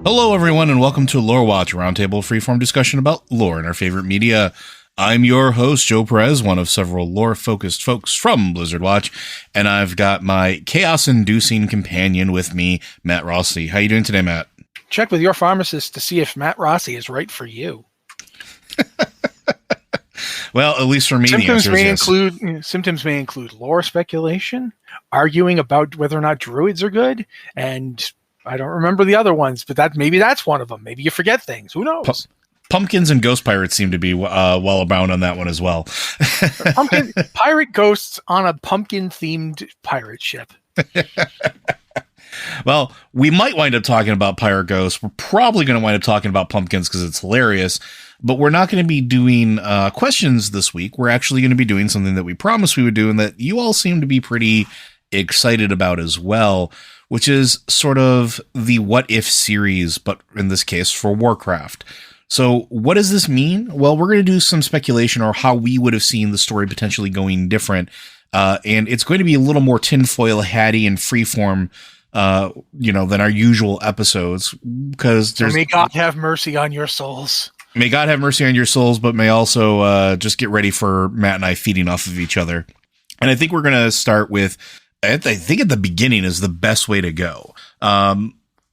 Hello, everyone, and welcome to Lore Watch, a roundtable freeform discussion about lore and our favorite media. I'm your host, Joe Perez, one of several lore-focused folks from Blizzard Watch, and I've got my chaos-inducing companion with me, Matt Rossi. How you doing today, Matt? Check with your pharmacist to see if Matt Rossi is right for you. Well, at least for me, symptoms may include lore speculation, arguing about whether or not druids are good, and I don't remember the other ones, but maybe that's one of them. Maybe you forget things. Who knows? Pumpkins and ghost pirates seem to be well abound on that one as well. Pirate ghosts on a pumpkin-themed pirate ship. Well, we might wind up talking about pirate ghosts. We're probably going to wind up talking about pumpkins because it's hilarious. But we're not going to be doing questions this week. We're actually going to be doing something that we promised we would do and that you all seem to be pretty excited about as well, which is sort of the What If series, but in this case for Warcraft. So what does this mean? Well, we're going to do some speculation or how we would have seen the story potentially going different. And it's going to be a little more tinfoil hatty and freeform, than our usual episodes, because may God have mercy on your souls. May God have mercy on your souls, but may also just get ready for Matt and I feeding off of each other. And I think we're going to start with, I think at the beginning is the best way to go.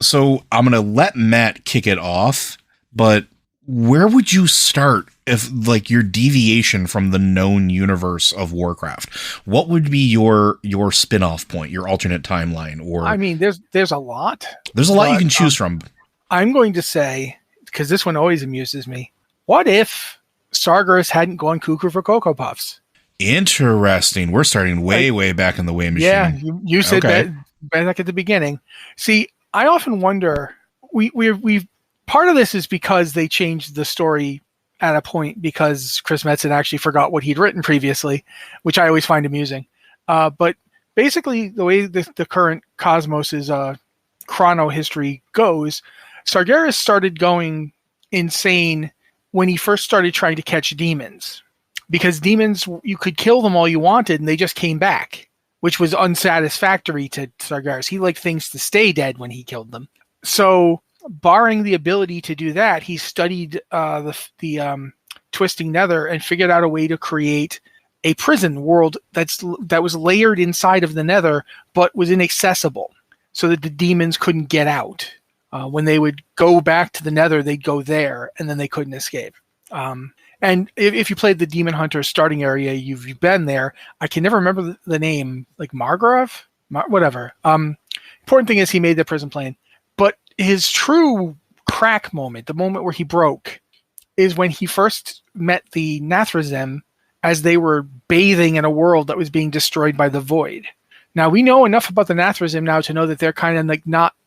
So I'm going to let Matt kick it off, but where would you start if like your deviation from the known universe of Warcraft? What would be your spin-off point, your alternate timeline? Or I mean, there's a lot. There's a lot you can choose from. I'm going to say, because this one always amuses me, what if Sargeras hadn't gone cuckoo for Cocoa Puffs? Interesting. We're starting way back in the way machine. Yeah, you said that back at the beginning. See, I often wonder, we've part of this is because they changed the story at a point because Chris Metzen actually forgot what he'd written previously, which I always find amusing. But basically, the way the current Cosmos' chrono history goes, Sargeras started going insane when he first started trying to catch demons. Because demons, you could kill them all you wanted, and they just came back, which was unsatisfactory to Sargeras. He liked things to stay dead when he killed them. So, barring the ability to do that, he studied the Twisting Nether and figured out a way to create a prison world that was layered inside of the Nether, but was inaccessible, so that the demons couldn't get out. When they would go back to the Nether, they'd go there, and then they couldn't escape. And if you played the Demon Hunter starting area, you've been there. I can never remember the name, like Margrave? Whatever. Important thing is he made the prison plane. But his true crack moment, the moment where he broke, is when he first met the Nathrazim as they were bathing in a world that was being destroyed by the Void. Now, we know enough about the Nathrazim now to know that they're kind of like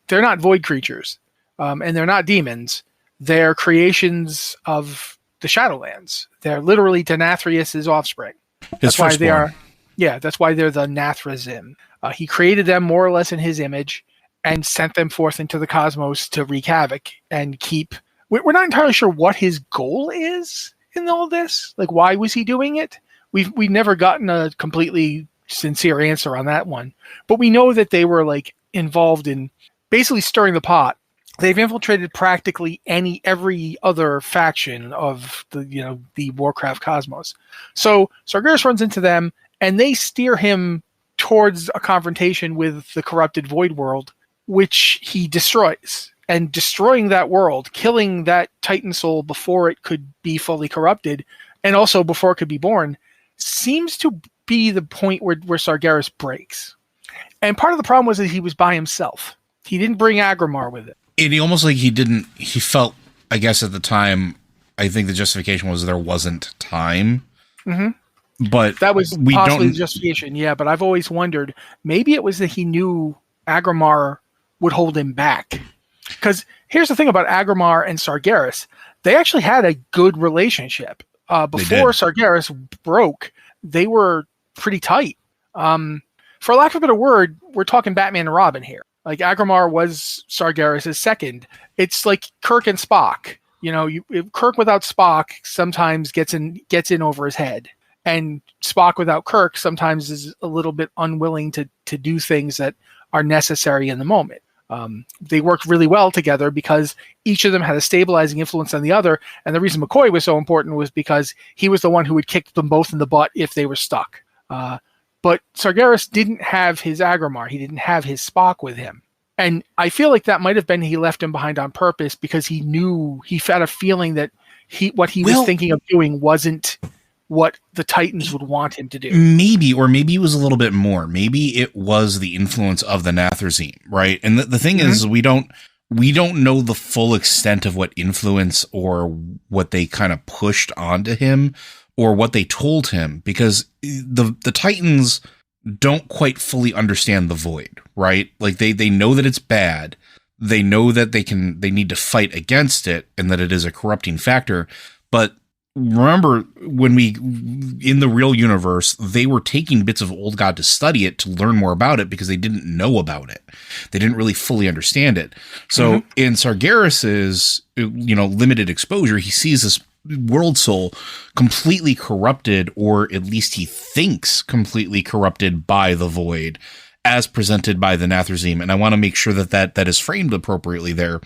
they're not Void creatures, and they're not demons. They're creations of the Shadowlands. They're literally Denathrius' offspring. That's why they are. Yeah, that's why they're the Nathrazim. He created them more or less in his image and sent them forth into the cosmos to wreak havoc and keep. We're not entirely sure what his goal is in all this. Like, why was he doing it? We've never gotten a completely sincere answer on that one. But we know that they were like involved in basically stirring the pot. They've infiltrated practically every other faction of the Warcraft cosmos. So Sargeras runs into them, and they steer him towards a confrontation with the corrupted Void world, which he destroys. And destroying that world, killing that Titan soul before it could be fully corrupted, and also before it could be born, seems to be the point where Sargeras breaks. And part of the problem was that he was by himself. He didn't bring Agrimar with it. It almost like he felt, I guess at the time, I think the justification was there wasn't time. Mm-hmm. But that was possibly the justification, yeah. But I've always wondered, maybe it was that he knew Agrimar would hold him back. Because here's the thing about Agrimar and Sargeras. They actually had a good relationship. Before Sargeras broke, they were pretty tight. For lack of a better word, we're talking Batman and Robin here. Like, Agrimar was Sargeras' second. It's like Kirk and Spock. Kirk without Spock sometimes gets in over his head. And Spock without Kirk sometimes is a little bit unwilling to do things that are necessary in the moment. They worked really well together because each of them had a stabilizing influence on the other. And the reason McCoy was so important was because he was the one who would kick them both in the butt if they were stuck. But Sargeras didn't have his Agrimar. He didn't have his Spock with him. And I feel like that might have been he left him behind on purpose because he knew, he had a feeling that what he was thinking of doing wasn't what the Titans would want him to do. Maybe, or maybe it was a little bit more. Maybe it was the influence of the Nathrazim, right? And the thing is, we don't know the full extent of what influence or what they kind of pushed onto him or what they told him, because the Titans don't quite fully understand the void, right? Like they know that it's bad. They know that they need to fight against it and that it is a corrupting factor. But remember, when in the real universe, they were taking bits of Old God to study it, to learn more about it, because they didn't know about it. They didn't really fully understand it. So in Sargeras's, limited exposure, he sees this world soul completely corrupted, or at least he thinks completely corrupted by the void as presented by the Nathrazim. And I want to make sure that is framed appropriately there.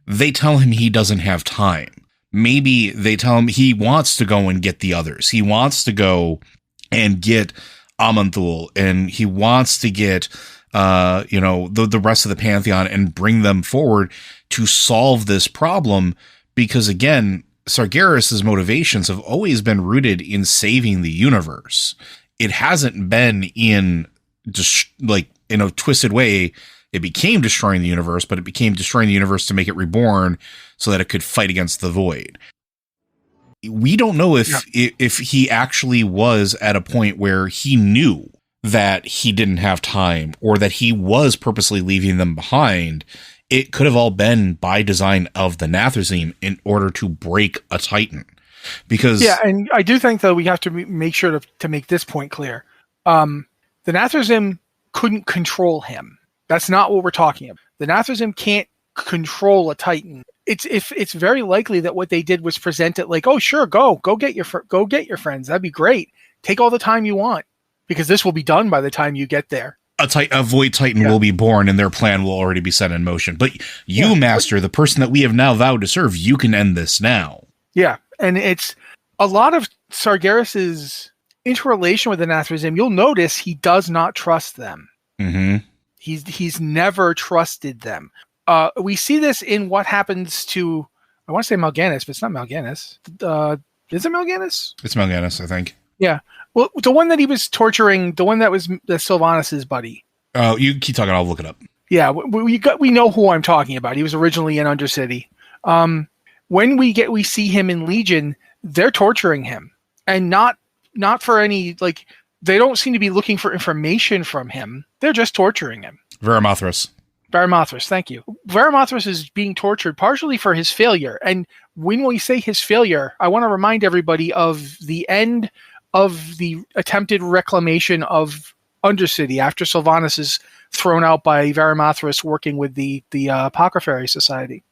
They tell him he doesn't have time. Maybe they tell him he wants to go and get the others. He wants to go and get Amanthul, and he wants to get, the rest of the Pantheon and bring them forward to solve this problem. Because again, Sargeras' motivations have always been rooted in saving the universe. It hasn't been in a twisted way. It became destroying the universe, but it became destroying the universe to make it reborn so that it could fight against the void. We don't know if he actually was at a point where he knew that he didn't have time, or that he was purposely leaving them behind. It could have all been by design of the Nathrazim in order to break a Titan. Because and I do think, though, we have to make sure to make this point clear. The Nathrazim couldn't control him. That's not what we're talking about. The Nathrazim can't control a Titan. It's very likely that what they did was present it like, oh, sure, go get your friends. That'd be great. Take all the time you want, because this will be done by the time you get there. A void Titan will be born, and their plan will already be set in motion. But you, Master, the person that we have now vowed to serve, you can end this now. Yeah, and it's a lot of Sargeras's interrelation with the Nathrazim. You'll notice he does not trust them. Mm-hmm. He's never trusted them. We see this in what happens to, I want to say Mal'Ganis, but it's not Mal'Ganis. Is it Mal'Ganis? It's Mal'Ganis, I think. Yeah. Well, the one that he was torturing, the one that was Sylvanas' buddy. Oh, you keep talking. I'll look it up. Yeah, we know who I'm talking about. He was originally in Undercity. When we see him in Legion, they're torturing him, and not for any, like, they don't seem to be looking for information from him. They're just torturing him. Varamathras, thank you. Varamathras is being tortured partially for his failure. And when we say his failure, I want to remind everybody of the end of the attempted reclamation of Undercity after Sylvanas is thrown out by Varamathras working with the Apothecary Society.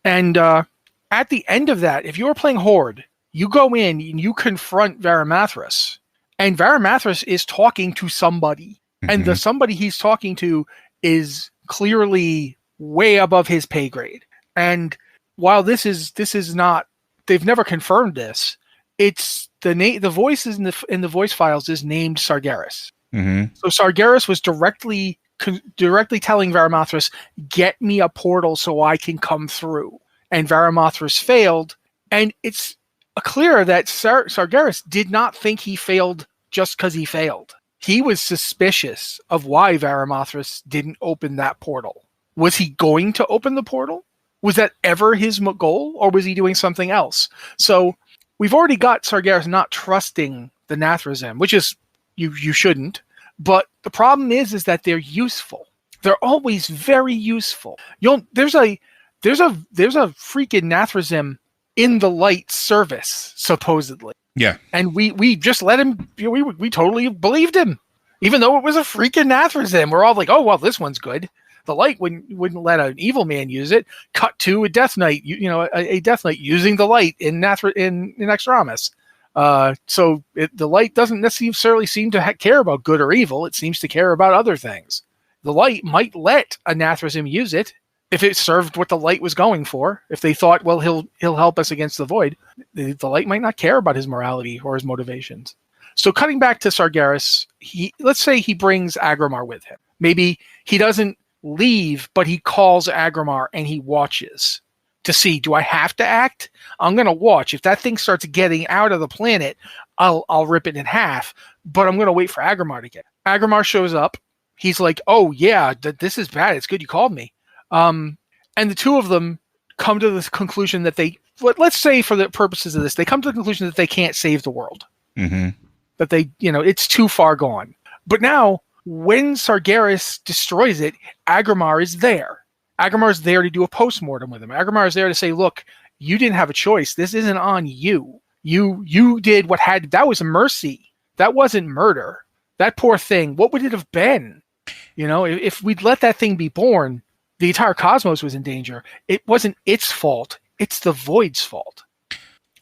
And at the end of that, if you were playing Horde, you go in and you confront Varamathras. And Varamathras is talking to somebody. Mm-hmm. And the somebody he's talking to is clearly way above his pay grade. And while this is not, they've never confirmed this, it's the voice is in the voice files is named Sargeras. Mm-hmm. So Sargeras was directly telling Varamathras, get me a portal so I can come through. And Varamathras failed. And it's clear that Sargeras did not think he failed just because he failed. He was suspicious of why Varamathras didn't open that portal. Was he going to open the portal? Was that ever his goal, or was he doing something else? So we've already got Sargeras not trusting the Nathrazim, which is, you shouldn't. But the problem is that they're useful. They're always very useful. There's a freaking Nathrazim in the light service, supposedly. Yeah. And we just let him, we totally believed him. Even though it was a freaking Nathrazim. We're all like, oh, well, this one's good. The light wouldn't let an evil man use it. Cut to a Death Knight, a Death Knight using the light in Extramus. So the light doesn't necessarily seem to care about good or evil. It seems to care about other things. The light might let a Nathrazim use it if it served what the light was going for. If they thought, well, he'll help us against the void, the light might not care about his morality or his motivations. So cutting back to Sargeras, let's say he brings Agramar with him. Maybe he doesn't leave, but he calls Agramar and he watches to see, do I have to act? I'm going to watch. If that thing starts getting out of the planet, I'll rip it in half, but I'm going to wait for Agramar to get it. Agramar shows up. He's like, oh yeah, this is bad. It's good you called me. And the two of them come to the conclusion that let's say for the purposes of this, they come to the conclusion that they can't save the world. Mm-hmm. That it's too far gone. But now, when Sargeras destroys it, Agramar is there. Agramar is there to do a postmortem with him. Agramar is there to say, look, you didn't have a choice. This isn't on you. You did that was mercy. That wasn't murder. That poor thing, what would it have been? If we'd let that thing be born, the entire cosmos was in danger. It wasn't its fault. It's the void's fault.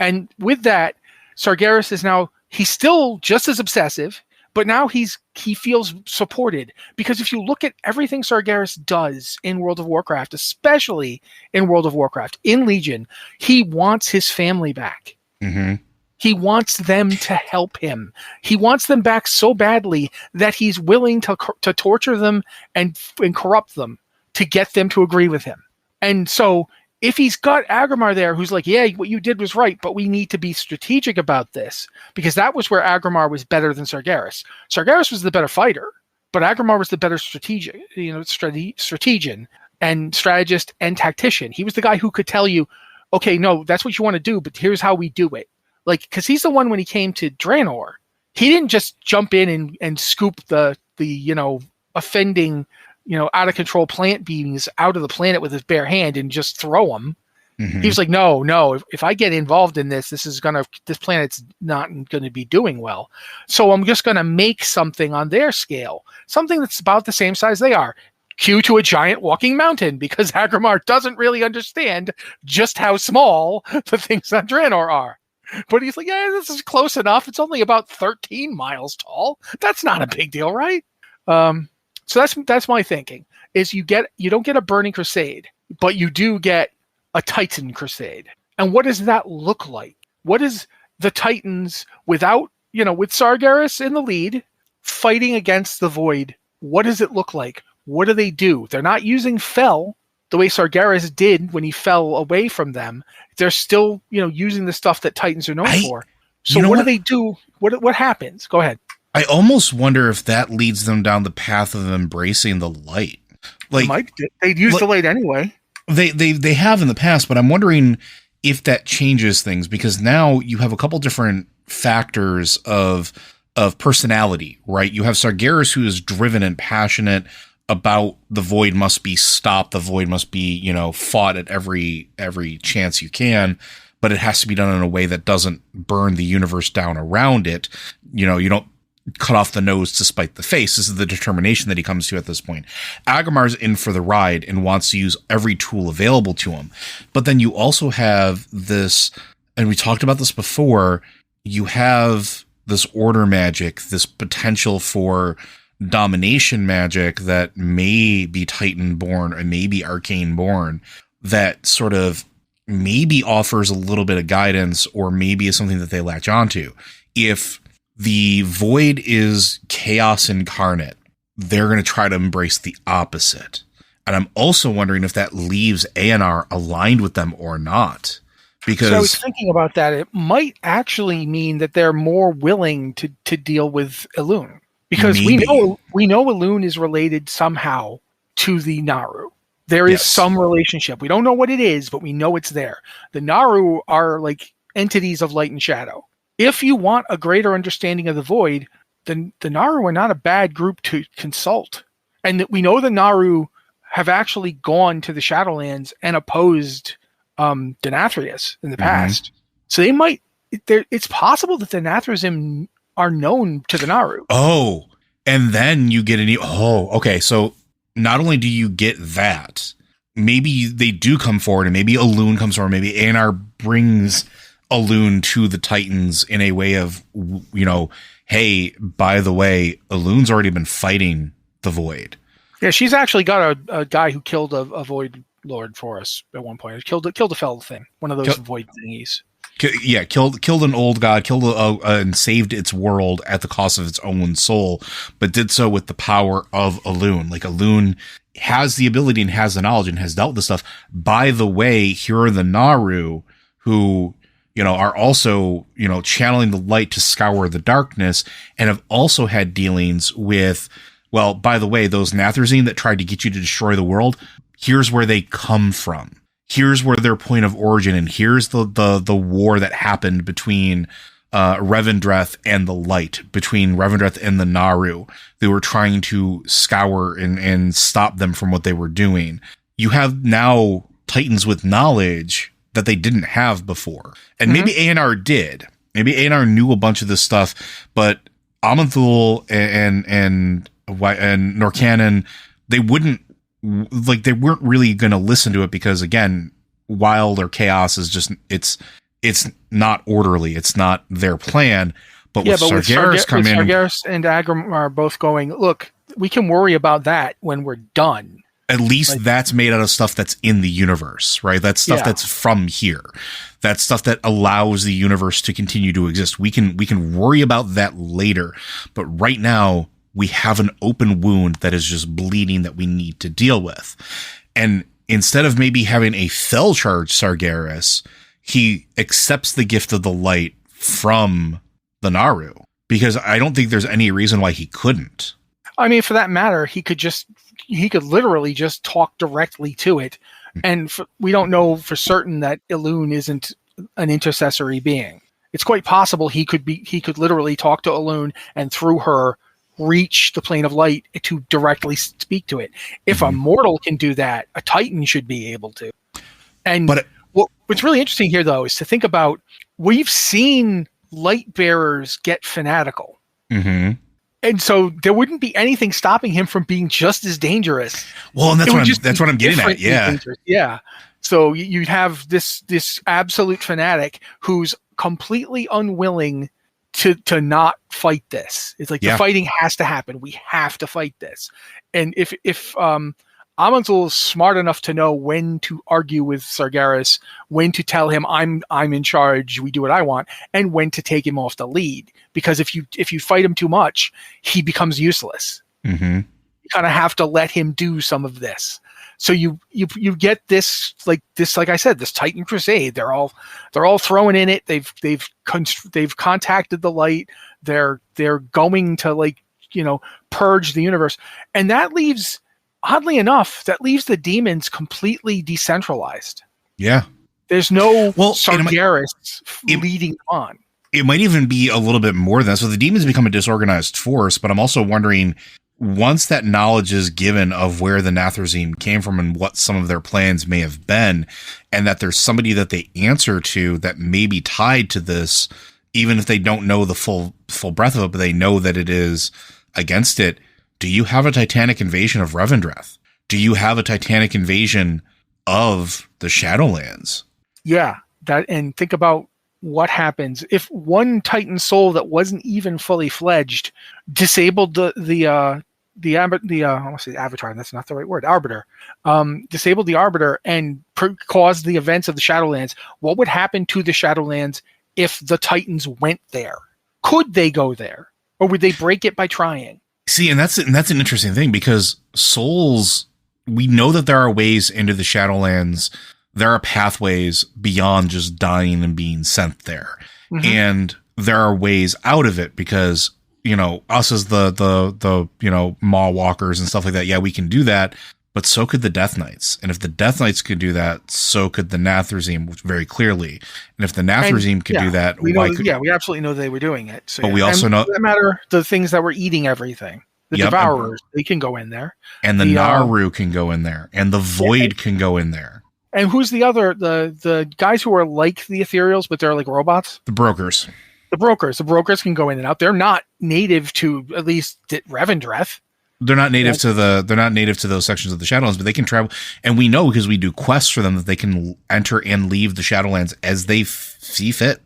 And with that, Sargeras is now, he's still just as obsessive, but now he feels supported. Because if you look at everything Sargeras does in World of Warcraft, especially in World of Warcraft, in Legion, he wants his family back. Mm-hmm. He wants them to help him. He wants them back so badly that he's willing to torture them and corrupt them to get them to agree with him. And so if he's got Agramar there who's like, yeah, what you did was right, but we need to be strategic about this, because that was where Agramar was better than Sargeras. Sargeras was the better fighter, but Agramar was the better strategian and strategist and tactician. He was the guy who could tell you, okay, no, that's what you want to do, but here's how we do it. Like, because he's the one, when he came to Draenor, he didn't just jump in and scoop the offending, out of control plant beings out of the planet with his bare hand and just throw them. Mm-hmm. He was like, no, if I get involved in this, this planet's not going to be doing well. So I'm just going to make something on their scale, something that's about the same size they are. Cue to a giant walking mountain, because Agramar doesn't really understand just how small the things on Draenor are. But he's like, yeah, this is close enough. It's only about 13 miles tall. That's not a big deal, right? So that's my thinking. Is you don't get a Burning Crusade, but you do get a Titan Crusade. And what does that look like? What is the Titans without, with Sargeras in the lead, fighting against the Void? What does it look like? What do they do? They're not using Fel the way Sargeras did when he fell away from them. They're still, using the stuff that Titans are known for. So what do they do? What happens? Go ahead. I almost wonder if that leads them down the path of embracing the light. Like they'd use the light anyway. They have in the past, but I'm wondering if that changes things, because now you have a couple different factors of personality, right? You have Sargeras, who is driven and passionate about the void must be stopped. The void must be, fought at every chance you can, but it has to be done in a way that doesn't burn the universe down around it. You don't cut off the nose to spite the face. This is the determination that he comes to at this point. Agramar's in for the ride and wants to use every tool available to him. But then you also have this, and we talked about this before, you have this order magic, this potential for domination magic that may be Titan born or maybe arcane born, that sort of maybe offers a little bit of guidance, or maybe is something that they latch onto. If the void is chaos incarnate, they're going to try to embrace the opposite. And I'm also wondering if that leaves ANR aligned with them or not. Because I was thinking about that. It might actually mean that they're more willing to deal with Elune. Because we know Elune is related somehow to the Naru. There is some relationship. We don't know what it is, but we know it's there. The Naru are like entities of light and shadow. If you want a greater understanding of the void, then the Naru are not a bad group to consult. And that we know the Naru have actually gone to the Shadowlands and opposed Denathrius in the past. So they might. It's possible that the Denathrazim are known to the Naru. Oh, and then you get okay. So not only do you get that, maybe they do come forward, and maybe Elune comes forward, maybe ANR brings Elune to the Titans in a way of, hey, by the way, Elune's already been fighting the void. Yeah, she's actually got a guy who killed a Void Lord for us at one point. Killed a fell thing, one of those Void thingies. Killed an old god, and saved its world at the cost of its own soul, but did so with the power of Elune. Like, Elune has the ability and has the knowledge and has dealt with this stuff. By the way, here are the Naaru who, are also, channeling the light to scour the darkness, and have also had dealings with, well, by the way, those Natharzim that tried to get you to destroy the world, here's where they come from. Here's where their point of origin, and here's the war that happened between Revendreth and the light, between Revendreth and the Naaru. They were trying to scour and stop them from what they were doing. You have now Titans with knowledge that they didn't have before. And maybe A&R did. Maybe A&R knew a bunch of this stuff, but Aman'Thul and Norcannon, they weren't really going to listen to it because, again, wild or chaos is just, it's not orderly. It's not their plan. But with Sargeras coming in, Sargeras and Agram are both going, look, we can worry about that when we're done. At least that's made out of stuff that's in the universe, right? That's stuff that's from here. That's stuff that allows the universe to continue to exist. We can worry about that later. But right now, we have an open wound that is just bleeding that we need to deal with. And instead of maybe having a fell charge Sargeras, he accepts the gift of the light from the Naaru, because I don't think there's any reason why he couldn't. I mean, for that matter, he could literally just talk directly to it. And we don't know for certain that Elune isn't an intercessory being. It's quite possible he could literally talk to Elune and through her reach the plane of light to directly speak to it. If a mortal can do that, a Titan should be able to. And what's really interesting here, though, is to think about, we've seen light bearers get fanatical. Mm-hmm. And so there wouldn't be anything stopping him from being just as dangerous. Well, and that's what I'm getting at. Yeah. Yeah. So you'd have this absolute fanatic who's completely unwilling to not fight this. It's like the fighting has to happen. We have to fight this. And if Aman'Thul is smart enough to know when to argue with Sargeras, when to tell him I'm in charge, we do what I want, and when to take him off the lead. Because if you fight him too much, he becomes useless. Mm-hmm. You kind of have to let him do some of this. So you get this, like I said, this Titan crusade. They're all throwing in it. They've contacted the light. They're going to purge the universe, and that leaves, oddly enough, the demons completely decentralized. Yeah, there's no Sargeras leading on. It might even be a little bit more than that. So the demons become a disorganized force, but I'm also wondering, once that knowledge is given of where the Natharzim came from and what some of their plans may have been, and that there's somebody that they answer to that may be tied to this, even if they don't know the full breadth of it, but they know that it is against it. Do you have a titanic invasion of Revendreth? Do you have a titanic invasion of the Shadowlands? Yeah, and think about what happens if one Titan soul that wasn't even fully fledged disabled the I want to say Avatar. That's not the right word. Arbiter. Disabled the Arbiter and caused the events of the Shadowlands. What would happen to the Shadowlands if the Titans went there? Could they go there, or would they break it by trying? See, and that's an interesting thing, because souls, we know that there are ways into the Shadowlands. There are pathways beyond just dying and being sent there. Mm-hmm. And there are ways out of it, because, us as the Maw walkers and stuff like that. Yeah, we can do that, but so could the Death Knights. And if the Death Knights could do that, so could the Natharzim, very clearly. And if the Natharzim could do that, we absolutely know they were doing it. So, but we also know, no matter the things that were eating everything. The Devourers, they can go in there. And the Naaru can go in there. And the Void can go in there. And who's the other, the guys who are like the Ethereals, but they're like robots? The Brokers. The Brokers can go in and out. They're not native to, at least, Revendreth. They're not native to those sections of the Shadowlands, but they can travel. And we know, because we do quests for them, that they can enter and leave the Shadowlands as they see fit.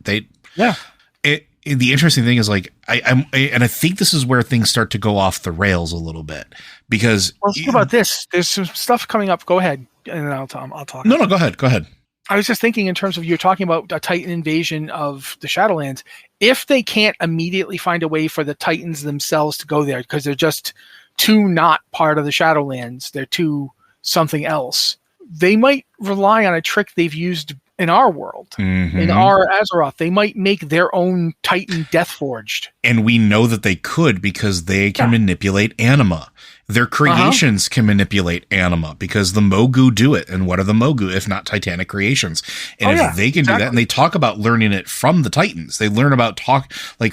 the interesting thing is like I think this is where things start to go off the rails a little bit because let's think about this. There's some stuff coming up. Go ahead, and then I'll talk. No, go ahead. I was just thinking in terms of you're talking about a Titan invasion of the Shadowlands. If they can't immediately find a way for the Titans themselves to go there because they're just too not part of the Shadowlands, they're too something else, they might rely on a trick they've used in our world, in our Azeroth. They might make their own Titan Deathforged. And we know that they could because they can manipulate anima. Their creations can manipulate anima because the Mogu do it. And what are the Mogu if not Titanic creations? And if they can do that, and they talk about learning it from the Titans, they learn about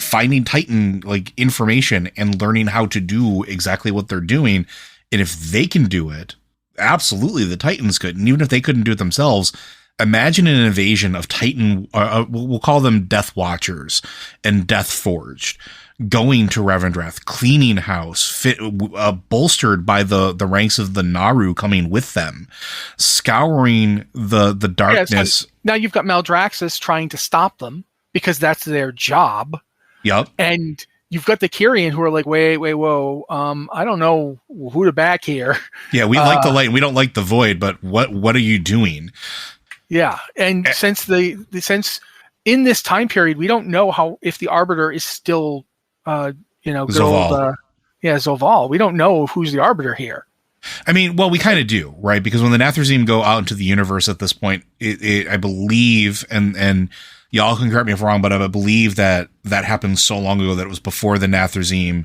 finding Titan information and learning how to do exactly what they're doing. And if they can do it, absolutely the Titans could. And even if they couldn't do it themselves, imagine an invasion of Titan, we'll call them Death Watchers and Death Forged, going to Revendreth, cleaning house, bolstered by the ranks of the Naru coming with them, scouring the darkness. Yeah, so now you've got Maldraxxus trying to stop them because that's their job. Yep. And you've got the Kyrian who are like, wait, whoa, I don't know who to back here. Yeah, we like the light and we don't like the void, but what are you doing? Yeah, and since in this time period, we don't know if the Arbiter is still, Zovaal. Zovaal. We don't know who's the Arbiter here. I mean, well, we kind of do, right? Because when the Nathrezim go out into the universe at this point, I believe, and y'all can correct me if I'm wrong, but I believe that happened so long ago that it was before the Nathrezim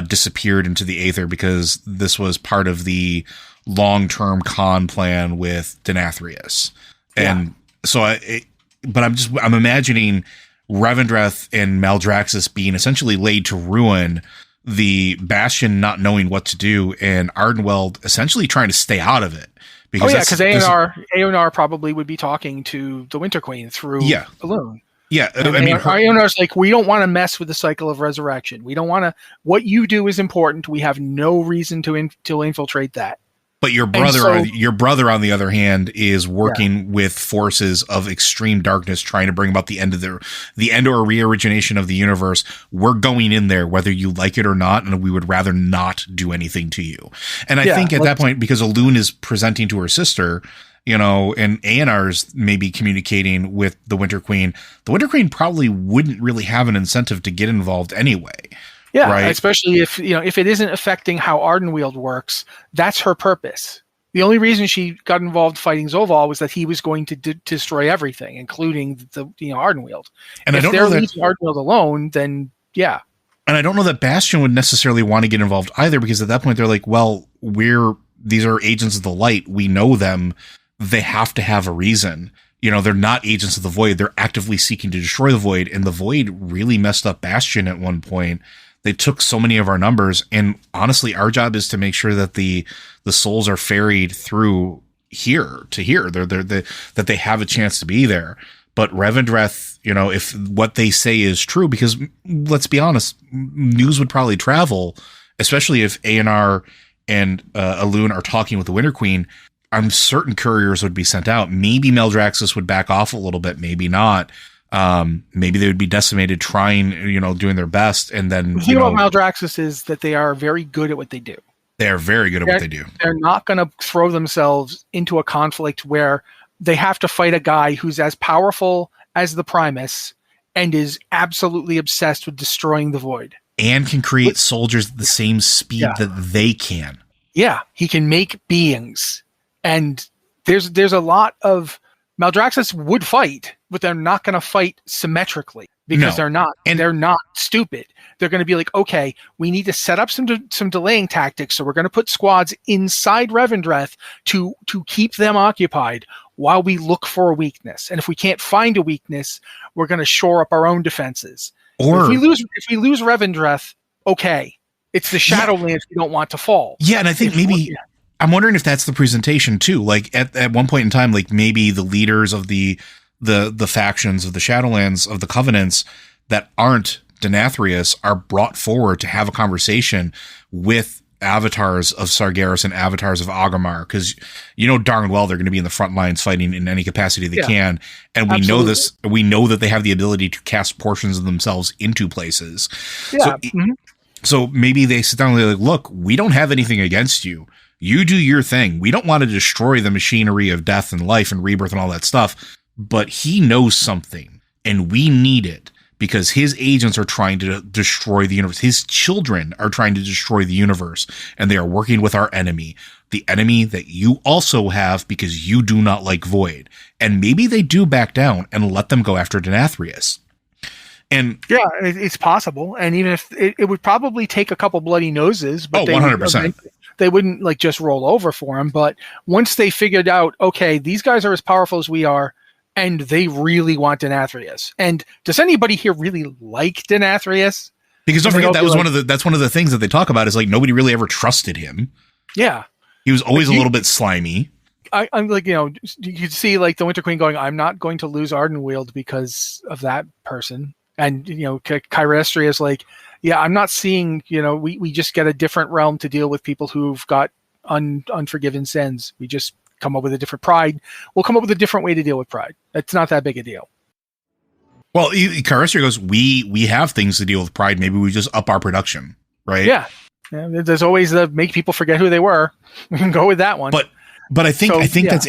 disappeared into the Aether because this was part of the long-term con plan with Denathrius. And so I'm imagining Revendreth and Maldraxxus being essentially laid to ruin, the Bastion not knowing what to do, and Ardenweald essentially trying to stay out of it. Because Aonar probably would be talking to the Winter Queen through Elune. Yeah, Aonar's like, we don't want to mess with the cycle of resurrection. We don't want to. What you do is important. We have no reason to infiltrate that. But your brother, on the other hand, is working with forces of extreme darkness, trying to bring about the end or reorigination of the universe. We're going in there, whether you like it or not, and we would rather not do anything to you. And I think at that point, because Elune is presenting to her sister, and Aonar's maybe communicating with the Winter Queen probably wouldn't really have an incentive to get involved anyway. Yeah, right? Especially if it isn't affecting how Ardenweald works, that's her purpose. The only reason she got involved fighting Zovaal was that he was going to destroy everything, including the Ardenweald. And if they're leaving Ardenweald alone, then yeah. And I don't know that Bastion would necessarily want to get involved either, because at that point they're like, well, these are agents of the light. We know them. They have to have a reason. They're not agents of the void. They're actively seeking to destroy the void, and the void really messed up Bastion at one point. They took so many of our numbers, and honestly, our job is to make sure that the souls are ferried through here to here. That they have a chance to be there. But Revendreth, if what they say is true, because let's be honest, news would probably travel, especially if Aonar and Elune are talking with the Winter Queen. I'm certain couriers would be sent out. Maybe Maldraxxus would back off a little bit, maybe not. Maybe they would be decimated trying, doing their best. And then the thing about Maldraxxus is that they are very good at what they do. They are very good at what they do. They're not going to throw themselves into a conflict where they have to fight a guy who's as powerful as the Primus and is absolutely obsessed with destroying the void. And can create soldiers at the same speed that they can. Yeah, he can make beings. And there's a lot of Maldraxxus would fight, but they're not going to fight symmetrically because they're not stupid. They're going to be like, okay, we need to set up some delaying tactics. So we're going to put squads inside Revendreth to keep them occupied while we look for a weakness. And if we can't find a weakness, we're going to shore up our own defenses. Or if we lose Revendreth, okay, it's the Shadowlands we don't want to fall. Yeah, and I think I'm wondering if that's the presentation too. Like at one point in time, like maybe the leaders of the factions of the Shadowlands, of the Covenants that aren't Denathrius, are brought forward to have a conversation with avatars of Sargeras and avatars of Agramar, because you know darn well they're going to be in the front lines fighting in any capacity they can. And we know this. We know that they have the ability to cast portions of themselves into places. Yeah. So maybe they sit down and they're like, look, we don't have anything against you. You do your thing. We don't want to destroy the machinery of death and life and rebirth and all that stuff. But he knows something, and we need it because his agents are trying to destroy the universe. His children are trying to destroy the universe, and they are working with our enemy, the enemy that you also have because you do not like Void. And maybe they do back down and let them go after Denathrius. And yeah, it's possible. And even if it would probably take a couple bloody noses, but 100%. They wouldn't like just roll over for him. But once they figured out, okay, these guys are as powerful as we are, and they really want Denathrius. And does anybody here really like Denathrius? Because don't forget, that's one of the things that they talk about is like nobody really ever trusted him. Yeah. He was always a little bit slimy. I'm like, you could see like the Winter Queen going, I'm not going to lose Ardenweald because of that person. And, Kyrestria is like, yeah, I'm not seeing, we just get a different realm to deal with people who've got unforgiven sins. We just come up with a different pride. We'll come up with a different way to deal with pride. It's not that big a deal. Well, Kyrestria goes, we have things to deal with pride. Maybe we just up our production, right? Yeah. There's always the make people forget who they were. We can go with that one. But I think that's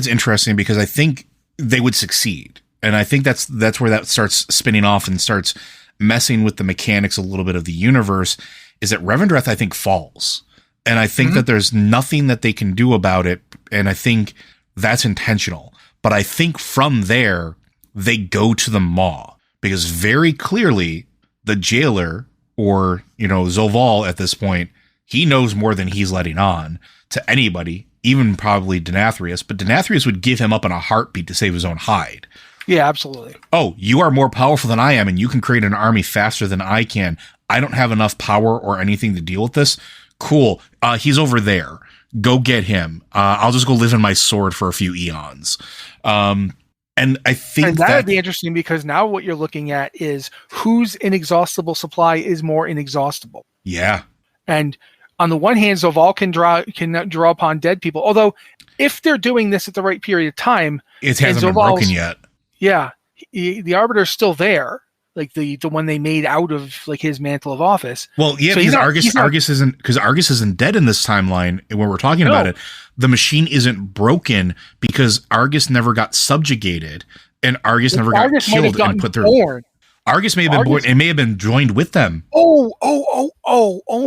interesting because I think they would succeed. And I think that's where that starts spinning off and starts messing with the mechanics a little bit of the universe, is that Revendreth, I think, falls. And I think that there's nothing that they can do about it. And I think that's intentional. But I think from there, they go to the Maw. Because very clearly, the jailer, or, Zovaal at this point, he knows more than he's letting on to anybody, even probably Denathrius. But Denathrius would give him up in a heartbeat to save his own hide. Yeah, absolutely. Oh, you are more powerful than I am, and you can create an army faster than I can. I don't have enough power or anything to deal with this. Cool. He's over there. Go get him. I'll just go live in my sword for a few eons. And I think that would be interesting because now what you're looking at is whose inexhaustible supply is more inexhaustible. Yeah. And on the one hand, Zovaal can draw upon dead people. Although, if they're doing this at the right period of time, it hasn't been broken yet. Yeah, the Arbiter's still there, like the one they made out of like his mantle of office. Well, yeah, so because Argus isn't dead in this timeline. When we're talking about it, the machine isn't broken because Argus never got subjugated, and Argus never got killed and put through. Argus may have been born. It may have been joined with them. Oh!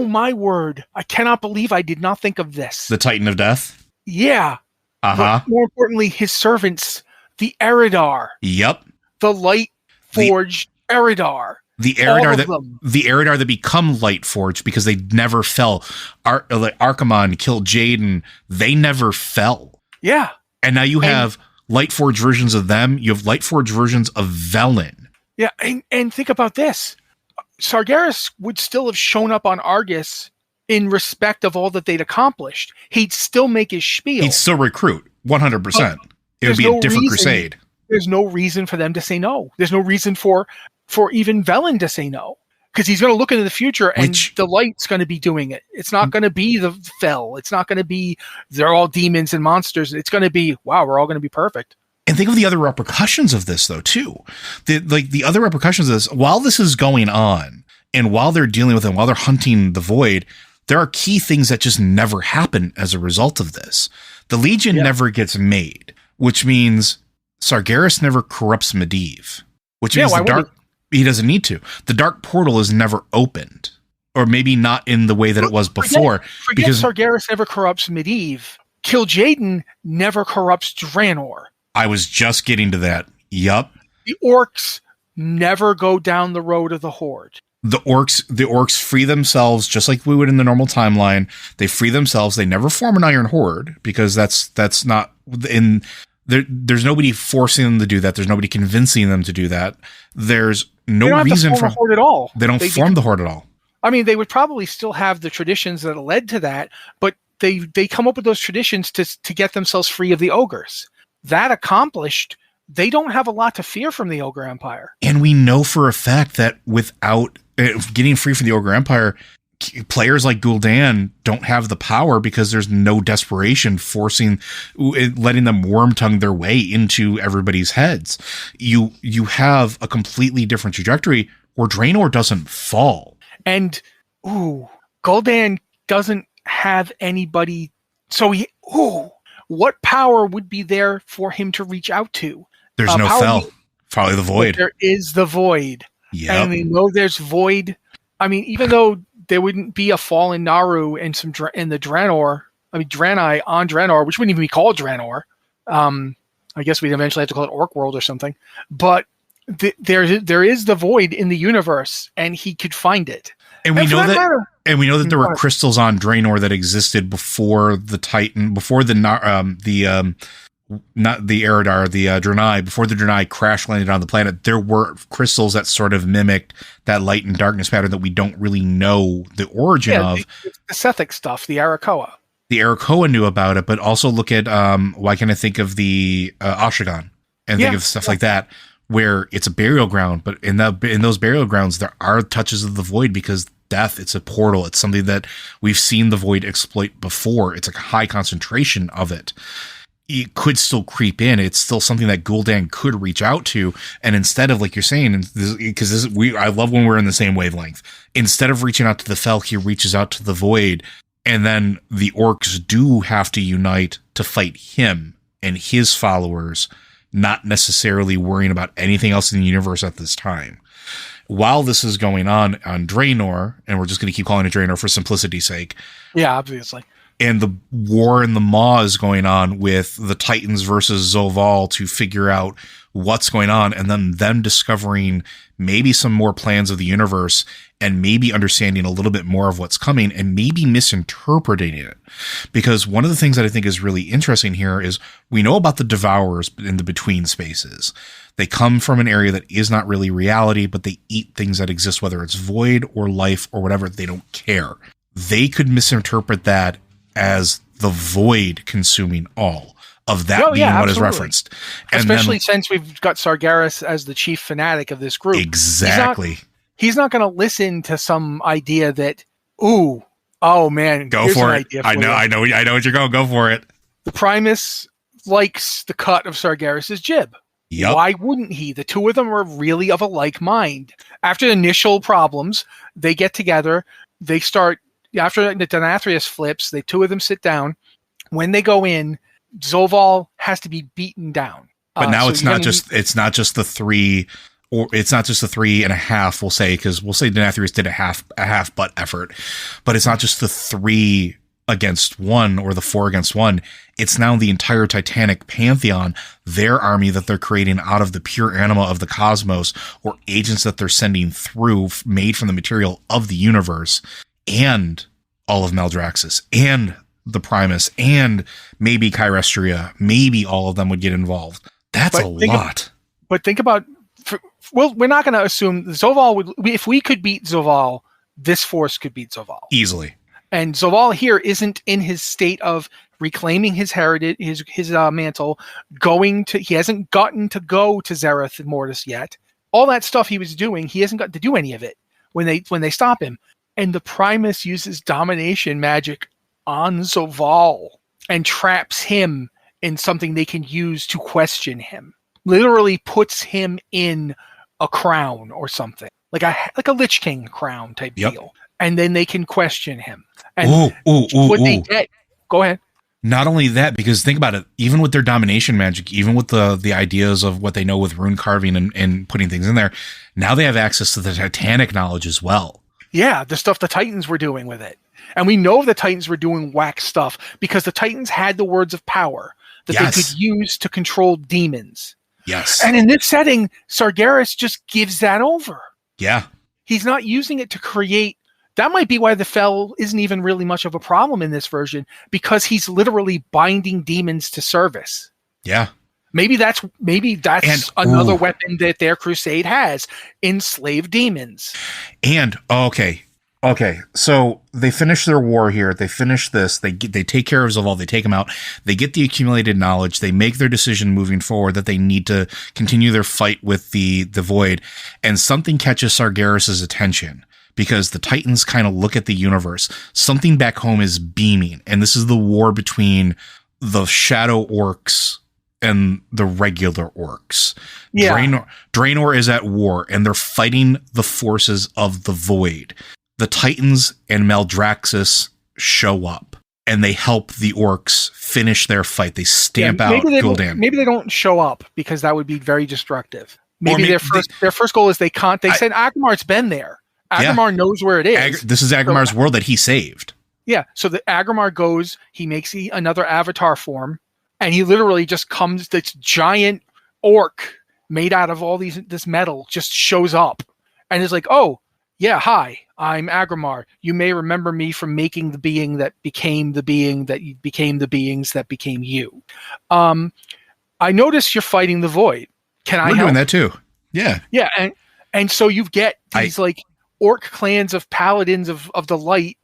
My word! I cannot believe I did not think of this. The Titan of Death. Yeah. But more importantly, his servants. The Eridar. Yep. The Light Forged Eridar. The Eridar that become Light Forged because they never fell. Archimonde killed Jaden. They never fell. Yeah. And now you have Light Forged versions of them. You have Light Forged versions of Velen. Yeah, and think about this. Sargeras would still have shown up on Argus in respect of all that they'd accomplished. He'd still make his spiel. He'd still recruit 100%. It would be a different crusade. There's no reason for them to say no. There's no reason for even Velen to say no. Because he's going to look into the future and the Light's going to be doing it. It's not going to be the Fel. It's not going to be they're all demons and monsters. It's going to be, wow, we're all going to be perfect. And think of the other repercussions of this, though, too. The other repercussions of this, while this is going on, and while they're dealing with it, while they're hunting the Void, there are key things that just never happen as a result of this. The Legion never gets made. Which means Sargeras never corrupts Medivh. Which means he doesn't need to. The Dark Portal is never opened. Or maybe not in the way that it was before. Forget because Sargeras never corrupts Medivh. Kil'jaeden never corrupts Draenor. I was just getting to that. Yup. The orcs never go down the road of the Horde. The orcs free themselves just like we would in the normal timeline. They free themselves. They never form an Iron Horde because that's not in... There's nobody forcing them to do that. There's nobody convincing them to do that. There's no reason for Horde at all. They don't form the Horde at all. I mean, they would probably still have the traditions that led to that, but they come up with those traditions to get themselves free of the ogres. That accomplished, they don't have a lot to fear from the Ogre Empire. And we know for a fact that without getting free from the Ogre Empire, players like Gul'dan don't have the power because there's no desperation letting them worm tongue their way into everybody's heads. You have a completely different trajectory where Draenor doesn't fall. And Gul'dan doesn't have anybody. So what power would be there for him to reach out to? There's no Fel. Probably the Void. There is the Void. Yep. And we know there's Void. I mean, even though there wouldn't be a fallen Naru and the Draenor, Draenei on Draenor, which wouldn't even be called Draenor. I guess we'd eventually have to call it Orc World or something. But there is the Void in the universe, and he could find it. And we know that there were crystals on Draenor that existed before the Titan, before not the Eridar, the Draenei, before the Draenei crash landed on the planet. There were crystals that sort of mimicked that light and darkness pattern that we don't really know the origin of. The Sethic stuff, the Arakoa. The Arakoa knew about it, but also look at, why can't I think of the Ashagan and think of stuff like that, where it's a burial ground, but in those burial grounds, there are touches of the Void because death, it's a portal. It's something that we've seen the Void exploit before. It's a high concentration of it. It could still creep in. It's still something that Gul'dan could reach out to. And instead of, like you're saying, I love when we're in the same wavelength. Instead of reaching out to the Fel, he reaches out to the Void. And then the orcs do have to unite to fight him and his followers, not necessarily worrying about anything else in the universe at this time. While this is going on Draenor, and we're just going to keep calling it Draenor for simplicity's sake. Yeah, obviously. And the war in the Maw is going on with the Titans versus Zovaal to figure out what's going on, and then them discovering maybe some more plans of the universe and maybe understanding a little bit more of what's coming and maybe misinterpreting it. Because one of the things that I think is really interesting here is we know about the Devourers in the between spaces. They come from an area that is not really reality, but they eat things that exist, whether it's void or life or whatever. They don't care. They could misinterpret that as the void consuming all of that being what is referenced. And especially since we've got Sargeras as the chief fanatic of this group. Exactly. He's not going to listen to some idea that, oh man, go for it. I know what you're going. Go for it. The Primus likes the cut of Sargeras' jib. Yep. Why wouldn't he? The two of them are really of a like mind. After the initial problems, they get together. They start. After the Denathrius flips, the two of them sit down. When they go in, Zovaal has to be beaten down. But now it's not just the three, or it's not just the 3.5. We'll say, because we'll say Denathrius did a half butt effort, but it's not just the 3 against 1 or the 4 against 1. It's now the entire Titanic Pantheon, their army that they're creating out of the pure anima of the cosmos, or agents that they're sending through, made from the material of the universe. And all of Maldraxxus, and the Primus, and maybe Chirestria, maybe all of them would get involved. That's a lot. But think about, we're not going to assume Zovaal would. If we could beat Zovaal, this force could beat Zovaal easily. And Zovaal here isn't in his state of reclaiming his heritage, his mantle. He hasn't gotten to go to Zereth and Mortis yet. All that stuff he was doing, he hasn't got to do any of it when they stop him. And the Primus uses domination magic on Zovaal and traps him in something they can use to question him. Literally puts him in a crown or something, like a Lich King crown type deal. And then they can question him. And they get. Go ahead. Not only that, because think about it, even with their domination magic, even with the ideas of what they know with rune carving and putting things in there, now they have access to the Titanic knowledge as well. Yeah, the stuff the Titans were doing with it. And we know the Titans were doing whack stuff because the Titans had the words of power that they could use to control demons. Yes. And in this setting, Sargeras just gives that over. Yeah. He's not using it to create. That might be why the Fel isn't even really much of a problem in this version, because he's literally binding demons to service. Yeah. Maybe that's another weapon that their crusade has. Enslave demons. And okay. So they finish their war here. They finish this. They take care of Zovaal. They take him out. They get the accumulated knowledge. They make their decision moving forward that they need to continue their fight with the Void. And something catches Sargeras' attention, because the Titans kind of look at the universe. Something back home is beaming, and this is the war between the shadow orcs and the regular orcs. Yeah. Draenor is at war, and they're fighting the forces of the void. The Titans and Maldraxxus show up, and they help the orcs finish their fight. They stamp out Gul'dan. Maybe they don't show up because that would be very destructive. Maybe their first goal is they said Agramar's been there. Agramar knows where it is. This is Agramar's world that he saved. Yeah, so the Agramar goes, he makes another avatar form, and he literally just comes, this giant orc made out of all this metal just shows up and is like, oh, yeah, hi, I'm Agramar. You may remember me from making the being that became the being that became the beings that became you. I notice you're fighting the void. Can I help? We're doing that too. Yeah. Yeah, and so you get these orc clans of paladins of the light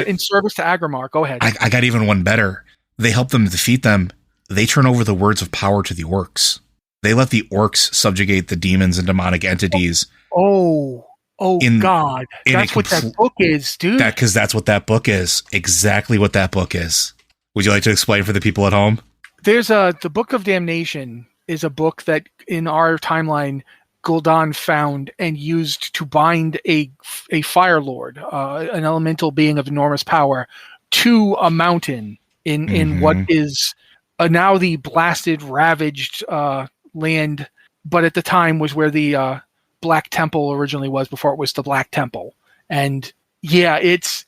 in service to Agramar. Go ahead. I got even one better. They help them defeat them. They turn over the words of power to the orcs. They let the orcs subjugate the demons and demonic entities. God. That's what that book is, dude. Because that's what that book is. Exactly what that book is. Would you like to explain for the people at home? There's the Book of Damnation is a book that in our timeline Gul'dan found and used to bind a Fire Lord, an elemental being of enormous power, to a mountain in what is now the blasted, ravaged land, but at the time was where the Black Temple originally was before it was the Black Temple. And yeah,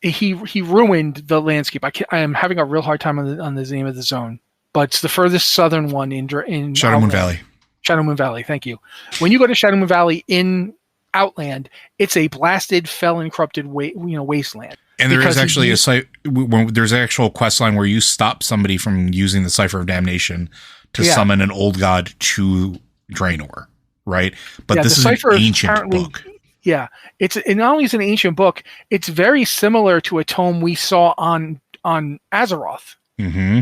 he ruined the landscape. I am having a real hard time on the name of the zone, but it's the furthest southern one in Shadowmoon Valley. Shadowmoon Valley, thank you. When you go to Shadowmoon Valley in Outland, it's a blasted, fell and corrupted wasteland. And there is actually a site. There's an actual quest line where you stop somebody from using the Cipher of Damnation to summon an old god to Draenor, right? But this is an ancient book. Yeah, it not only is an ancient book, it's very similar to a tome we saw on Azeroth. Mm-hmm.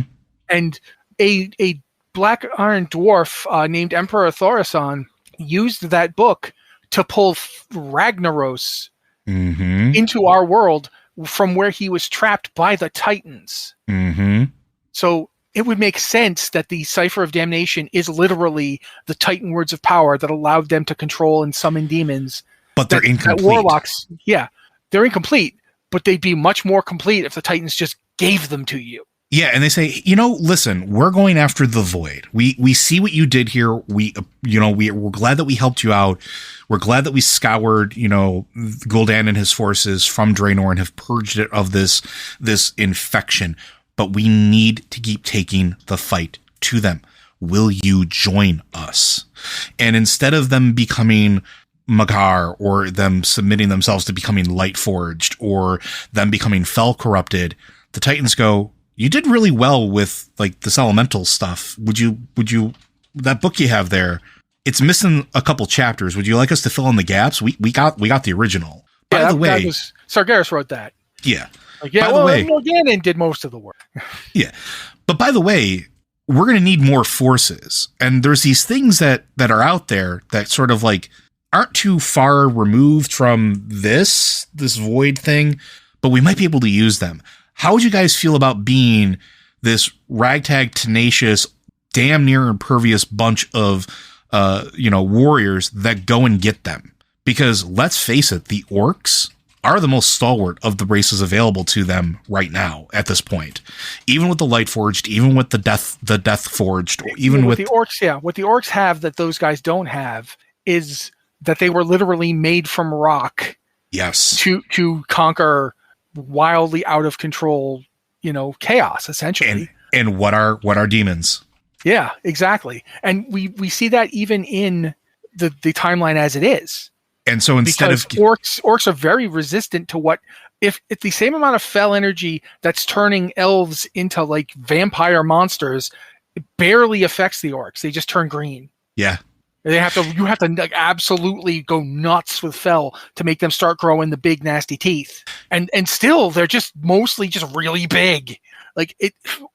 And a black iron dwarf named Emperor Thorasan used that book to pull Ragnaros into our world from where he was trapped by the Titans. Mm-hmm. So it would make sense that the Cipher of Damnation is literally the Titan words of power that allowed them to control and summon demons. But they're incomplete. Warlocks, they're incomplete, but they'd be much more complete if the Titans just gave them to you. Yeah, and they say, listen, we're going after the void. We see what you did here. We're glad that we helped you out. We're glad that we scoured, Gul'dan and his forces from Draenor and have purged it of this infection. But we need to keep taking the fight to them. Will you join us? And instead of them becoming Magar, or them submitting themselves to becoming Lightforged, or them becoming Fel corrupted, the Titans go, you did really well with this elemental stuff. Would you that book you have there, it's missing a couple chapters. Would you like us to fill in the gaps? We got the original. By the way, Sargeras wrote that. Yeah. By the way, Ganon did most of the work. Yeah. But by the way, we're going to need more forces. And there's these things that are out there that sort of aren't too far removed from this void thing, but we might be able to use them. How would you guys feel about being this ragtag, tenacious, damn near impervious bunch of, warriors that go and get them? Because let's face it, the orcs are the most stalwart of the races available to them right now at this point. Even with the Lightforged, even with the Death Forged, even with the orcs. Yeah, what the orcs have that those guys don't have is that they were literally made from rock. Yes. To conquer wildly out of control, chaos, essentially. And what are demons? Yeah, exactly. And we see that even in the timeline as it is. And so instead of orcs are very resistant to what if the same amount of fel energy that's turning elves into vampire monsters, it barely affects the orcs. They just turn green. Yeah. You have to absolutely go nuts with fel to make them start growing the big nasty teeth. And still they're just mostly just really big.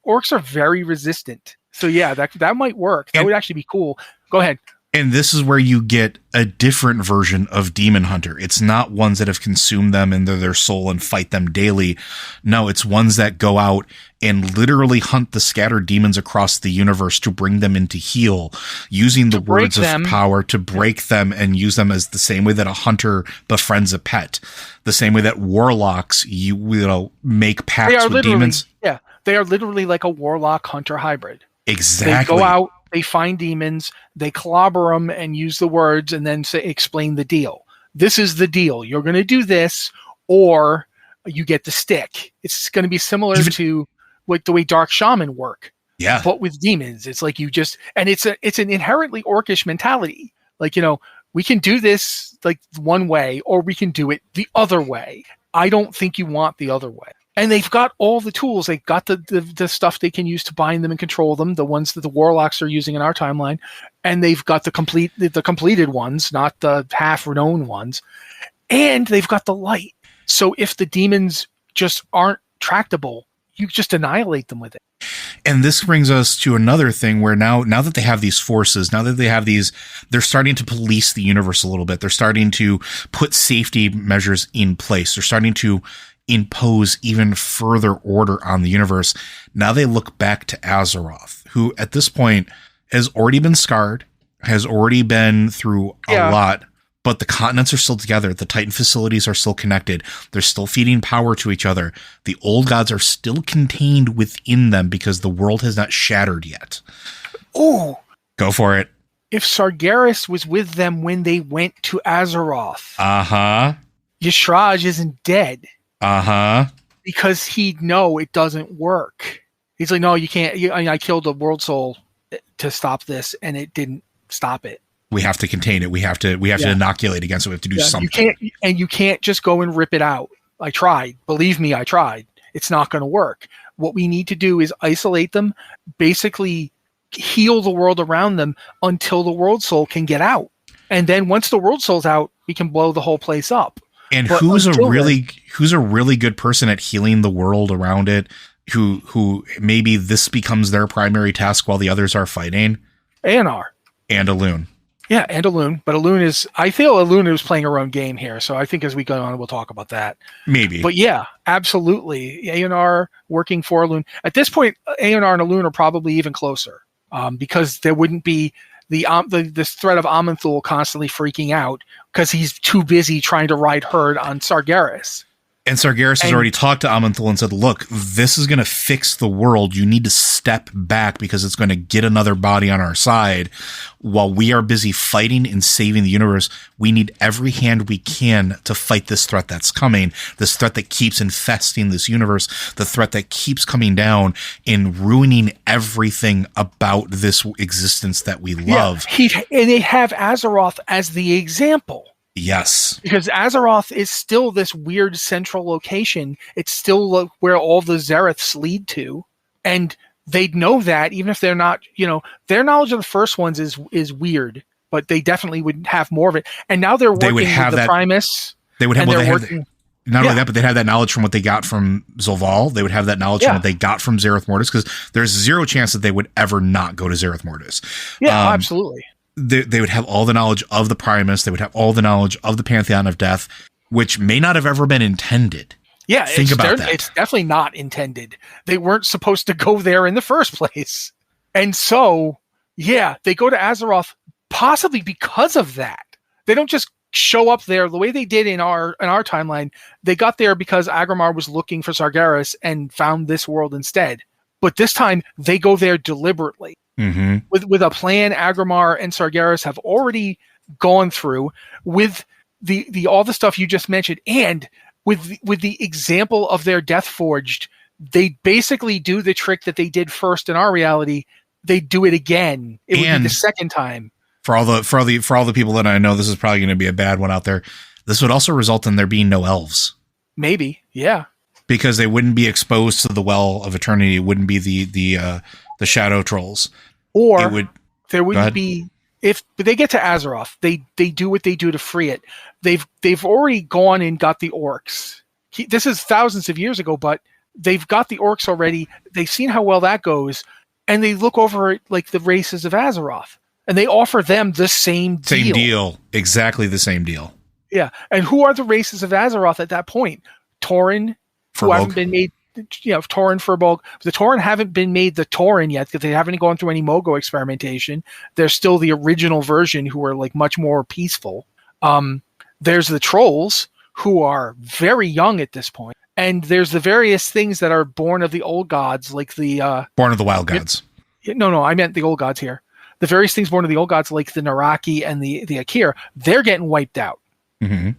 Orcs are very resistant. So yeah, that might work. That would actually be cool. Go ahead. And this is where you get a different version of Demon Hunter. It's not ones that have consumed them into their soul and fight them daily. No, it's ones that go out and literally hunt the scattered demons across the universe to bring them into heal, using the words of power to break them and use them as the same way that a hunter befriends a pet, the same way that warlocks, you know, make pacts with demons. Yeah, they are literally like a warlock hunter hybrid. Exactly. They go out, they find demons, they clobber them and use the words and then explain the deal. This is the deal. You're going to do this or you get the stick. It's going to be similar to like the way Dark Shaman work. Yeah. But with demons, it's like you just, and it's an inherently orcish mentality. Like, you know, we can do this like one way or we can do it the other way. I don't think you want the other way. And they've got all the tools. They've got the stuff they can use to bind them and control them, the ones that the warlocks are using in our timeline. And they've got the completed ones, not the half-known ones. And they've got the light. So if the demons just aren't tractable, you just annihilate them with it. And this brings us to another thing where now that they have these forces, now that they have these, they're starting to police the universe a little bit. They're starting to put safety measures in place. They're starting to impose even further order on the universe. Now they look back to Azeroth, who at this point has already been scarred, has already been through a lot, but the continents are still together. The Titan facilities are still connected. They're still feeding power to each other. The old gods are still contained within them because the world has not shattered yet. Oh, go for it. If Sargeras was with them when they went to Azeroth, Y'Shaarj isn't dead. Because he'd know it doesn't work. He's like, no, you can't. I killed a world soul to stop this, and it didn't stop it. We have to contain it. We have to inoculate against it. We have to do something. You can't just go and rip it out. I tried. Believe me, I tried. It's not going to work. What we need to do is isolate them, basically heal the world around them until the world soul can get out. And then once the world soul's out, we can blow the whole place up. And who's a really good person at healing the world around it, who maybe this becomes their primary task while the others are fighting? Aeonar. And Elune. Yeah, and Elune. But I feel Elune is playing her own game here, so I think as we go on, we'll talk about that. Maybe. But yeah, absolutely. Aeonar working for Elune. At this point, Aeonar and Elune are probably even closer, because there wouldn't be this threat of Aman'Thul constantly freaking out because he's too busy trying to ride herd on Sargeras. And Sargeras has already talked to Aman'Thul and said, look, this is going to fix the world. You need to step back because it's going to get another body on our side. While we are busy fighting and saving the universe, we need every hand we can to fight this threat that's coming, this threat that keeps infesting this universe, the threat that keeps coming down and ruining everything about this existence that we love. Yeah, and they have Azeroth as the example. Yes. Because Azeroth is still this weird central location. It's still where all the Xeraths lead to. And they'd know that, even if they're not, their knowledge of the first ones is weird, but they definitely would have more of it. And now they're working with the Primus. They would have, not only that, but they'd have that knowledge from what they got from Zovaal. They would have that knowledge from what they got from Zereth Mortis, because there's zero chance that they would ever not go to Zereth Mortis. Yeah, absolutely. They would have all the knowledge of the Primus. They would have all the knowledge of the Pantheon of Death, which may not have ever been intended. Yeah, think about that. It's definitely not intended. They weren't supposed to go there in the first place. And so, yeah, they go to Azeroth possibly because of that. They don't just show up there the way they did in our timeline. They got there because Agramar was looking for Sargeras and found this world instead. But this time, they go there deliberately. Mm-hmm. With a plan Agramar and Sargeras have already gone through, with the all the stuff you just mentioned, and with the example of their Death Forged, they basically do the trick that they did first in our reality. They do it again. It would be the second time. For all the people that I know, this is probably going to be a bad one out there. This would also result in there being no elves. Maybe, yeah. Because they wouldn't be exposed to the Well of Eternity. It wouldn't be the Shadow Trolls. Or there wouldn't be, if they get to Azeroth, they do what they do to free it. They've already gone and got the orcs. This is thousands of years ago, but they've got the orcs already. They've seen how well that goes, and they look over it like the races of Azeroth. and they offer them the same deal. Same deal. Exactly the same deal. Yeah. And who are the races of Azeroth at that point? Tauren, who haven't been made, Tauren, Firbolg. The Tauren haven't been made the Tauren yet because they haven't gone through any Mogo experimentation. They're still the original version who are like much more peaceful. There's the Trolls, who are very young at this point. And there's the various things that are born of the old gods, like the... born of the wild gods. No, I meant the old gods here. The various things born of the old gods, like the Naraki and the Akir, they're getting wiped out. Mm-hmm.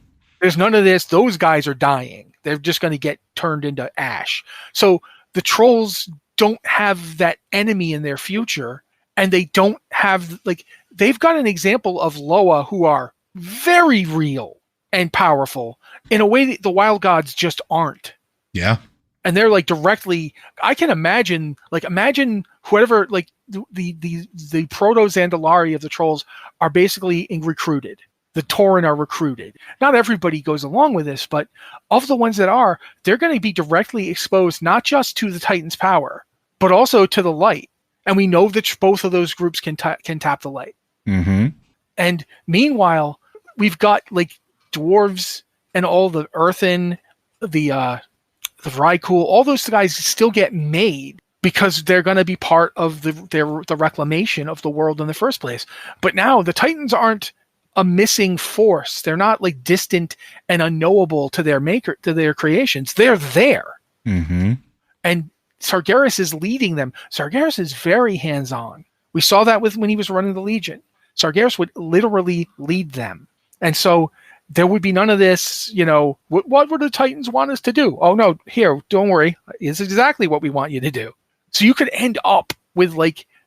There's none of this. Those guys are dying. They're just going to get turned into ash. So the Trolls don't have that enemy in their future, and they don't have... they've got an example of Loa who are very real and powerful in a way that the wild gods just aren't. Yeah. And they're directly, I can imagine whatever, the proto-Zandalari of the Trolls are basically recruited. The Tauren are recruited. Not everybody goes along with this, but of the ones that are, they're going to be directly exposed not just to the Titan's power, but also to the light. And we know that both of those groups can tap the light. Mm-hmm. And meanwhile, we've got dwarves and all the earthen, the Vrykul, all those guys still get made because they're going to be part of the reclamation of the world in the first place. But now the Titans aren't a missing force. They're not distant and unknowable to their maker, to their creations. They're there. Mm-hmm. And Sargeras is leading them. Sargeras is very hands-on. We saw that when he was running the Legion. Sargeras would literally lead them. And so there would be none of this, what would the Titans want us to do? Oh, no, here, don't worry. It's exactly what we want you to do. So you could end up with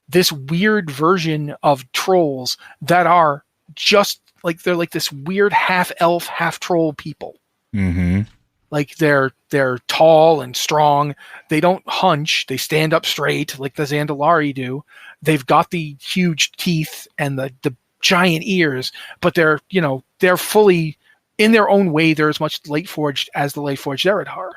this weird version of trolls that are just they're this weird half elf, half troll people. Mm-hmm. They're tall and strong. They don't hunch. They stand up straight like the Zandalari do. They've got the huge teeth and the giant ears, but they're fully in their own way. They're as much Lightforged as the Lightforged Eredhar.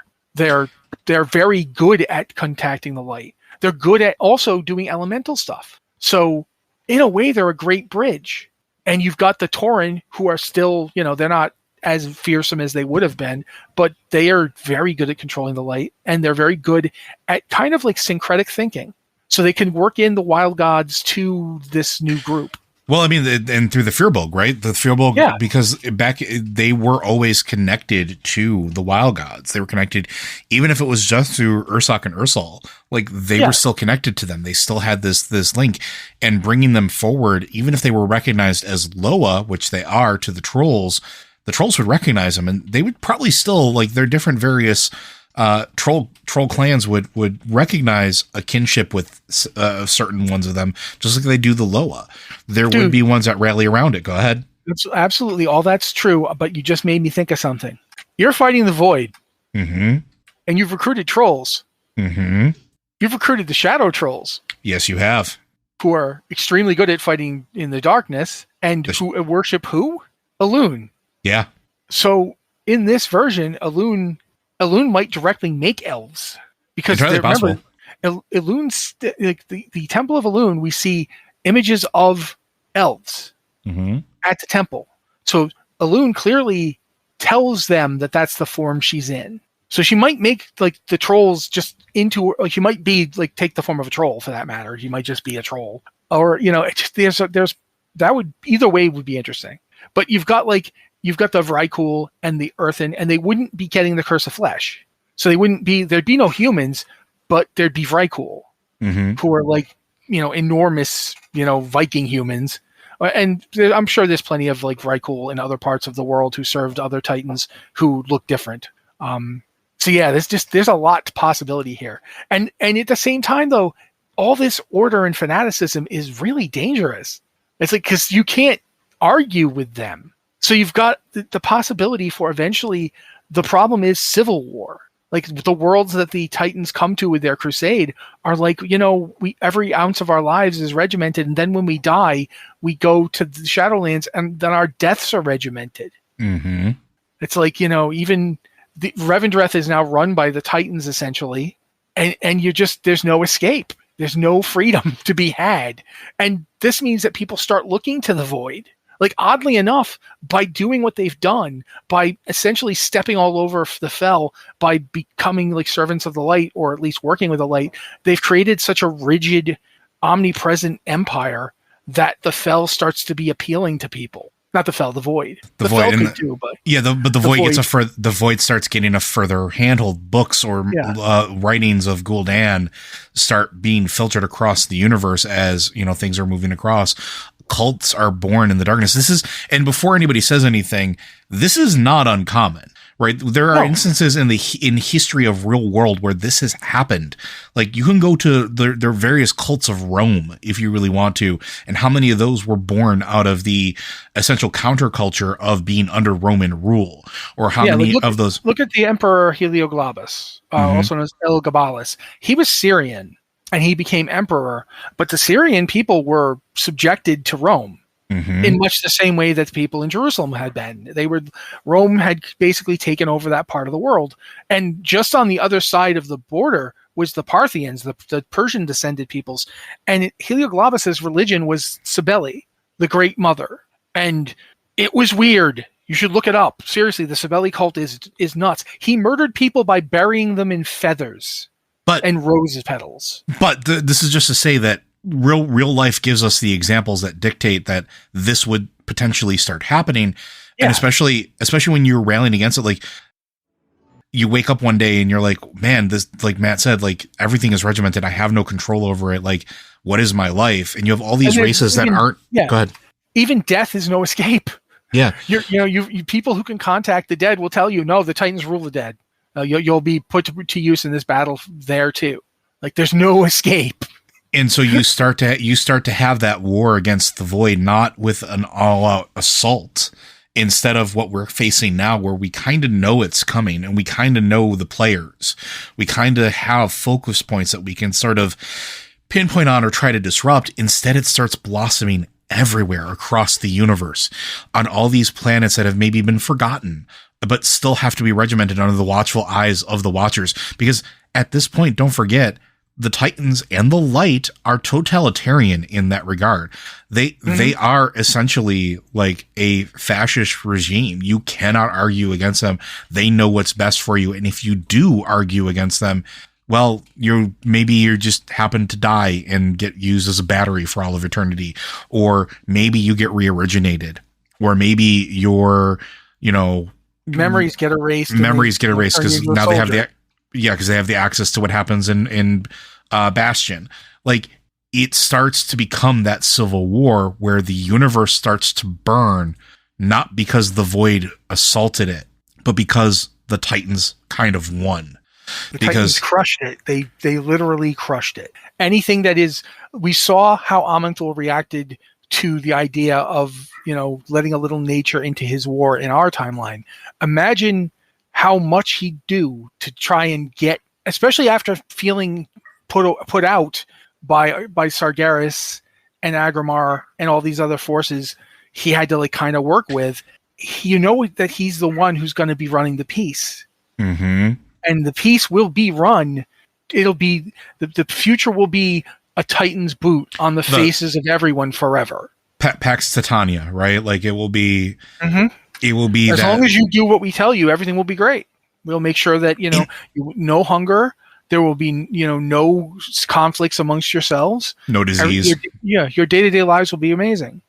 They're very good at contacting the light. They're good at also doing elemental stuff. So in a way, they're a great bridge. And you've got the Tauren, who are still, they're not as fearsome as they would have been, but they are very good at controlling the light, and they're very good at kind of syncretic thinking. So they can work in the wild gods to this new group. Well, I mean, and through the Firbolg, right? The Firbolg, yeah. Because they were always connected to the wild gods. They were connected, even if it was just through Ursoc and Ursol. They were still connected to them. They still had this link, and bringing them forward, even if they were recognized as Loa, which they are to the Trolls would recognize them, and they would probably still their different various troll clans would recognize a kinship with certain ones of them, just like they do the Loa. There would be ones that rally around it. Go ahead. That's absolutely all that's true, but you just made me think of something. You're fighting the Void, mm-hmm. and you've recruited trolls. Mm-hmm. You've recruited the Shadow Trolls. Yes, you have. Who are extremely good at fighting in the darkness, and who worship who? Elune. Yeah. So in this version, Elune might directly make elves, because remember, Elune's the Temple of Elune. We see images of elves mm-hmm. at the temple. So Elune clearly tells them that that's the form she's in. So she might make the trolls just into. She might be take the form of a troll for that matter. She might just be a troll, or there's that would either way would be interesting. But you've got the Vrykul and the Earthen, and they wouldn't be getting the Curse of Flesh. So there'd be no humans, but there'd be Vrykul, mm-hmm. who are enormous, Viking humans. And I'm sure there's plenty of Vrykul in other parts of the world who served other Titans who look different. So yeah, there's a lot of possibility here. And at the same time though, all this order and fanaticism is really dangerous. It's because you can't argue with them. So you've got the possibility for eventually, the problem is civil war. The worlds that the Titans come to with their crusade are every ounce of our lives is regimented. And then when we die, we go to the Shadowlands, and then our deaths are regimented. Mm-hmm. It's even the Revendreth is now run by the Titans essentially. And there's no escape. There's no freedom to be had. And this means that people start looking to the void. Like, oddly enough, by doing what they've done, by essentially stepping all over the Fel, by becoming like servants of the light, or at least working with the light, they've created such a rigid, omnipresent empire that the Fel starts to be appealing to people. Not the Fel, the void. The void, Fel could too, but the void gets the void starts getting a further handhold. Books or writings of Gul'dan start being filtered across the universe as things are moving across. Cults are born in the darkness. And before anybody says anything, this is not uncommon, right? There are instances in history of real world where this has happened. Like, you can go to their various cults of Rome if you really want to, and how many of those were born out of the essential counterculture of being under Roman rule, or how many of those. Look at the Emperor Helioglobus, also known as Elagabalus. He was Syrian, and he became emperor, but the Syrian people were subjected to Rome in much the same way that the people in Jerusalem had been. Rome had basically taken over that part of the world. And just on the other side of the border was the Parthians, the Persian descended peoples. And Helioglobus's religion was Cybele, the Great Mother. And it was weird. You should look it up. Seriously, the Cybele cult is nuts. He murdered people by burying them in feathers. And rose petals. But this is just to say that real life gives us the examples that dictate that this would potentially start happening. Yeah. And especially when you're railing against it, like, you wake up one day and you're like, man, this, like Matt said, like, everything is regimented. I have no control over it. Like, what is my life? And you have all these races that aren't. Yeah. Go ahead. Even death is no escape. Yeah. You people who can contact the dead will tell you, no, the Titans rule the dead. You'll be put to use in this battle there too. Like, there's no escape. And so you start to have that war against the void, not with an all-out assault, instead of what we're facing now, where we kind of know it's coming and we kind of know the players. We kind of have focus points that we can sort of pinpoint on or try to disrupt. Instead, it starts blossoming everywhere across the universe on all these planets that have maybe been forgotten, but still have to be regimented under the watchful eyes of the Watchers. Because at this point, don't forget, the Titans and the Light are totalitarian in that regard. They are essentially like a fascist regime. You cannot argue against them. They know what's best for you. And if you do argue against them, well, you just happen to die and get used as a battery for all of eternity. Or maybe you get re-originated. Or maybe your, memories get erased. Because now they have the access to what happens in Bastion. Like, it starts to become that civil war where the universe starts to burn, not because the void assaulted it, but because the Titans kind of won. Titans crushed it. They literally crushed it. Anything that is, we saw how Amantul reacted to the idea of, letting a little nature into his war in our timeline. Imagine how much he'd do to try and get, especially after feeling put out by Sargeras and Agrimar and all these other forces he had to kind of work with. That he's the one who's going to be running the peace. Mm-hmm. And the peace will be run. It'll be the future will be a Titan's boot on the faces of everyone forever. Pax Titania, right? Like, it will be. Mm-hmm. It will be as long as you do what we tell you, everything will be great. We'll make sure that no hunger. There will be no conflicts amongst yourselves. No disease. Your day-to-day lives will be amazing,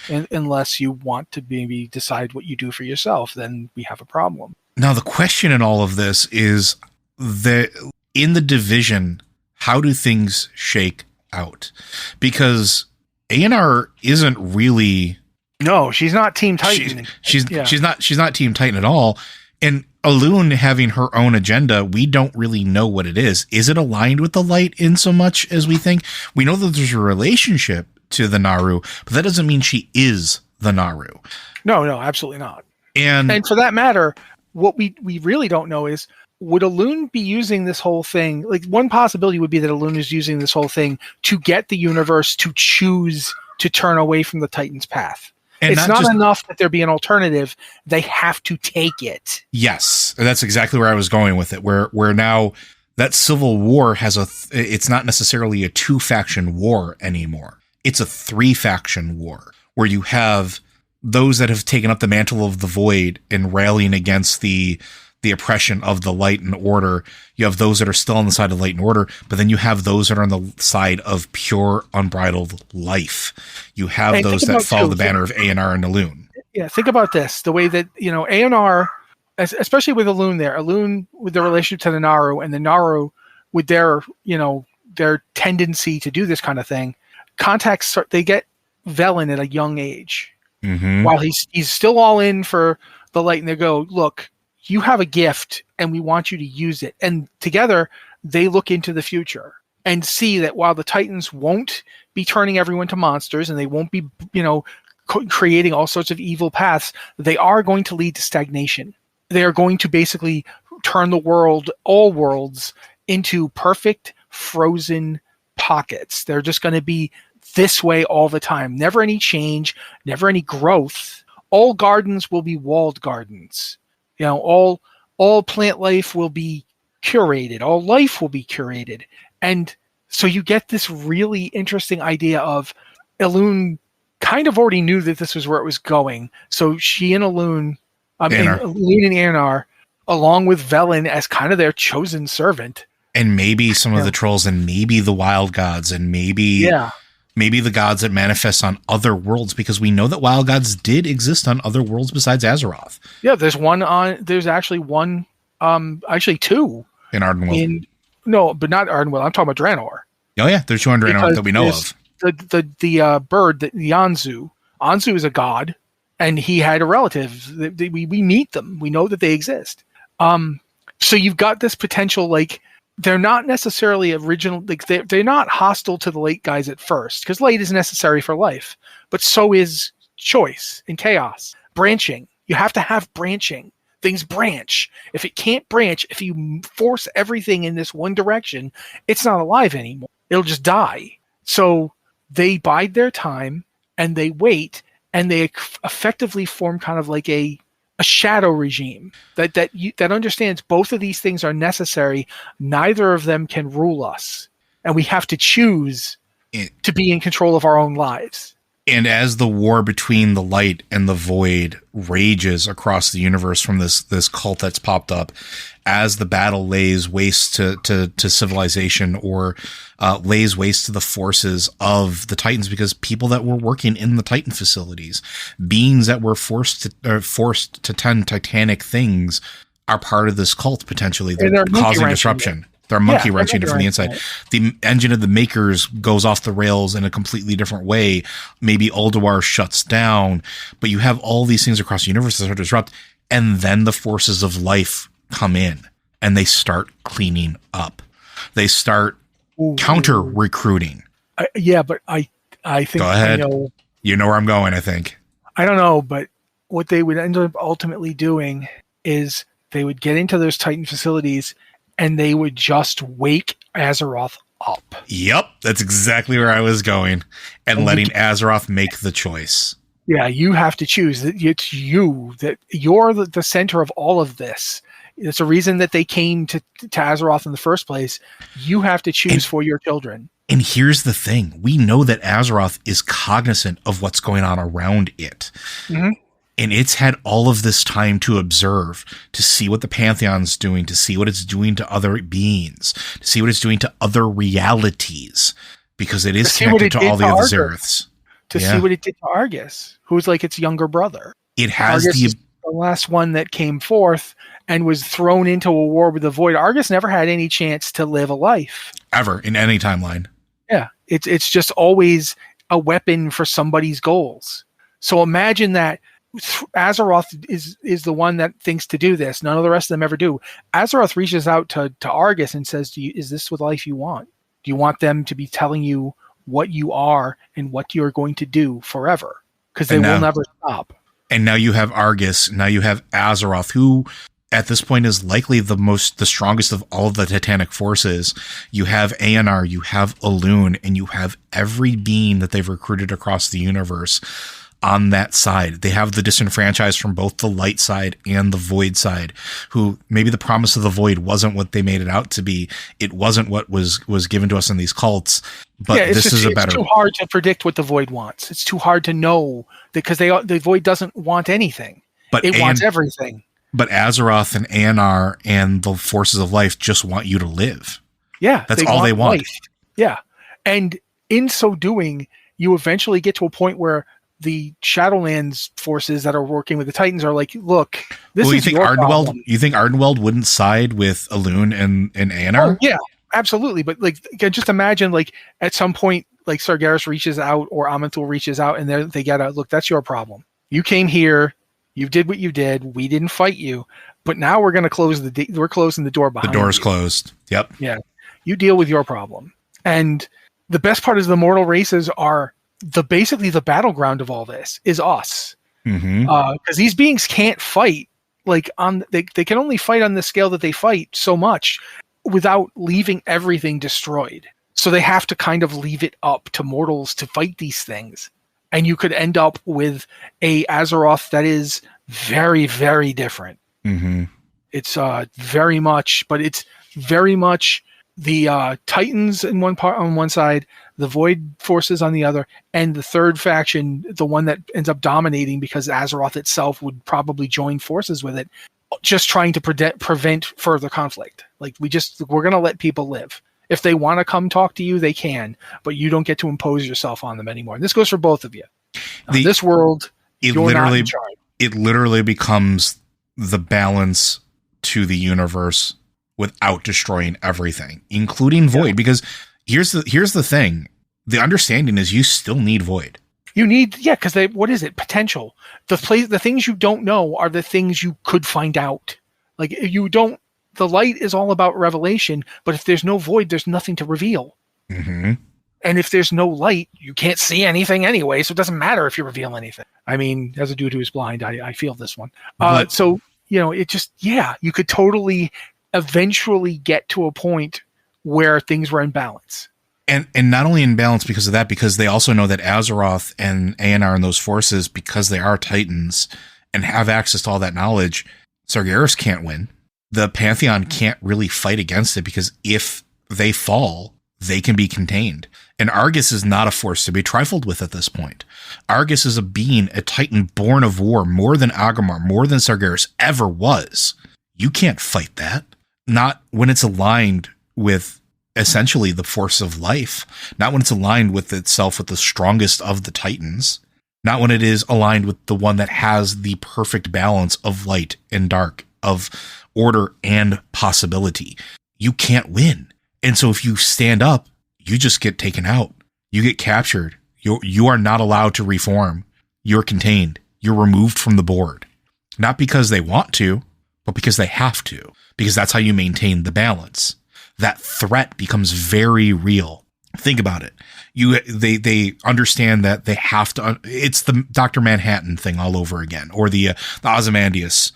unless you want to maybe decide what you do for yourself. Then we have a problem. Now, the question in all of this is in the division, how do things shake out? Because A&R isn't really. No, she's not Team Titan. She's not Team Titan at all. And Elune having her own agenda, we don't really know what it is. Is it aligned with the Light in so much as we think? We know that there's a relationship to the Naru, but that doesn't mean she is the Naru. No, absolutely not. And for that matter, what we really don't know is, would Elune be using this whole thing? Like, one possibility would be that Elune is using this whole thing to get the universe to choose to turn away from the Titan's path. And it's not enough that there be an alternative. They have to take it. Yes. That's exactly where I was going with it. Where now that civil war it's not necessarily a 2-faction war anymore. It's a 3-faction war where you have those that have taken up the mantle of the void and rallying against the oppression of the light and order. You have those that are still on the side of light and order, but then you have those that are on the side of pure, unbridled life. You have those that follow the banner of Aenar and Elune. Yeah, think about this. The way that, Aenar, especially with Elune with their relationship to the Naru, and the Naru with their tendency to do this kind of thing, they get Velen at a young age. Mm-hmm. While he's still all in for the light, and they go, look, you have a gift and we want you to use it. And together they look into the future and see that while the Titans won't be turning everyone to monsters and they won't be, creating all sorts of evil paths, they are going to lead to stagnation. They are going to basically turn all worlds, into perfect frozen pockets. They're just going to be this way all the time. Never any change, never any growth. All gardens will be walled gardens. All plant life will be curated. All life will be curated. And so you get this really interesting idea of Elune kind of already knew that this was where it was going. So she and Elune and Aenar, along with Velen as kind of their chosen servant. And maybe some of the trolls, and maybe the wild gods, and maybe the gods that manifest on other worlds, because we know that wild gods did exist on other worlds besides Azeroth. Yeah, there's actually two. In Ardenweald. No, but not Ardenweald. I'm talking about Draenor. Oh yeah, there's two on Draenor that we know of. The bird, the Anzu. Anzu is a god, and he had a relative. We meet them. We know that they exist. So you've got this potential, like, they're not necessarily original, like they're not hostile to the light guys at first, because light is necessary for life, but so is choice and chaos. Branching. You have to have branching. Things branch. If it can't branch, if you force everything in this one direction, it's not alive anymore. It'll just die. So they bide their time and they wait, and they effectively form kind of like a shadow regime that understands both of these things are necessary. Neither of them can rule us, and we have to choose to be in control of our own lives. And as the war between the light and the void rages across the universe from this cult that's popped up, as the battle lays waste to civilization, or lays waste to the forces of the Titans, because people that were working in the Titan facilities, beings that were forced to tend titanic things, are part of this cult potentially. They're causing disruption. They're monkey wrenching it from the inside. The engine of the makers goes off the rails in a completely different way. Maybe Ulduar shuts down, but you have all these things across the universe that are disrupt, and then the forces of life come in and they start cleaning up. They start counter recruiting. But I think, go ahead. You know where I'm going, I think. I don't know, but what they would end up ultimately doing is they would get into those Titan facilities and they would just wake Azeroth up. Yep, that's exactly where I was going. And letting Azeroth make the choice. Yeah, you have to choose. It's you, that you're the center of all of this. It's a reason that they came to Azeroth in the first place. You have to choose for your children. And here's the thing. We know that Azeroth is cognizant of what's going on around it. Mm-hmm. And it's had all of this time to observe, to see what the Pantheon's doing, to see what it's doing to other beings, to see what it's doing to other realities, because it is connected to all the other Zereths. To see what it did to Argus, who's like its younger brother. It has Argus is the last one that came forth and was thrown into a war with the Void. Argus never had any chance to live a life. Ever, in any timeline. Yeah, it's just always a weapon for somebody's goals. So imagine that Azeroth is the one that thinks to do this. None of the rest of them ever do. Azeroth reaches out to Argus and says, is this the life you want? Do you want them to be telling you what you are and what you're going to do forever? Because they will never stop. And now you have Argus. Now you have Azeroth, who at this point is likely the strongest of all of the Titanic forces. You have Aenar, you have Elune, and you have every being that they've recruited across the universe on that side. They have the disenfranchised from both the light side and the void side, who maybe the promise of the void wasn't what they made it out to be. It wasn't what was given to us in these cults. But this is a better. It's too hard to predict what the void wants. It's too hard to know because the void doesn't want anything. But it wants everything. But Azeroth and Anar and the forces of life just want you to live. Yeah, that's all they want. Life. Yeah, and in so doing, you eventually get to a point where the Shadowlands forces that are working with the Titans are like, "Look, this is your problem." You think Ardenweld wouldn't side with Elune and Anar? Oh, yeah, absolutely. But like, just imagine, like at some point, like Sargeras reaches out or Aman'Thul reaches out, and they get out. Look, that's your problem. You came here. You did what you did. We didn't fight you, but now we're going to close we're closing the door behind you. The door's closed. Yep. Yeah. You deal with your problem. And the best part is the mortal races are basically the battleground of all this is us. Because these beings can't fight like they can only fight on the scale that they fight so much without leaving everything destroyed. So they have to kind of leave it up to mortals to fight these things. And you could end up with a Azeroth that is very, very different. It's very much the Titans on one side, the Void forces on the other, and the third faction, the one that ends up dominating because Azeroth itself would probably join forces with it, just trying to prevent further conflict. Like we're going to let people live. If they want to come talk to you, they can, but you don't get to impose yourself on them anymore. And this goes for both of you. This world, you're not in charge. It literally becomes the balance to the universe without destroying everything, including Void. Because here's the thing: the understanding is you still need Void. You need, because what is it? Potential. The things you don't know are the things you could find out. Like you don't. The light is all about revelation, but if there's no Void, there's nothing to reveal. And if there's no light, you can't see anything anyway, so it doesn't matter if you reveal anything. I mean, as a dude who's blind, I feel this one. So, it just, you could totally eventually get to a point where things were in balance. And not only in balance because of that, because they also know that Azeroth and Anar and those forces, because they are Titans and have access to all that knowledge, Sargeras can't win. The Pantheon can't really fight against it because if they fall, they can be contained. And Argus is not a force to be trifled with at this point. Argus is a being, a Titan born of war, more than Agamar, more than Sargeras ever was. You can't fight that. Not when it's aligned with essentially the force of life. Not when it's aligned with itself with the strongest of the Titans. Not when it is aligned with the one that has the perfect balance of light and dark, of order and possibility. You can't win. And so if you stand up, you just get taken out. You get captured. You are not allowed to reform. You're contained. You're removed from the board. Not because they want to, but because they have to. Because that's how you maintain the balance. That threat becomes very real. Think about it. They understand that they have to. It's the Dr. Manhattan thing all over again, or the Ozymandias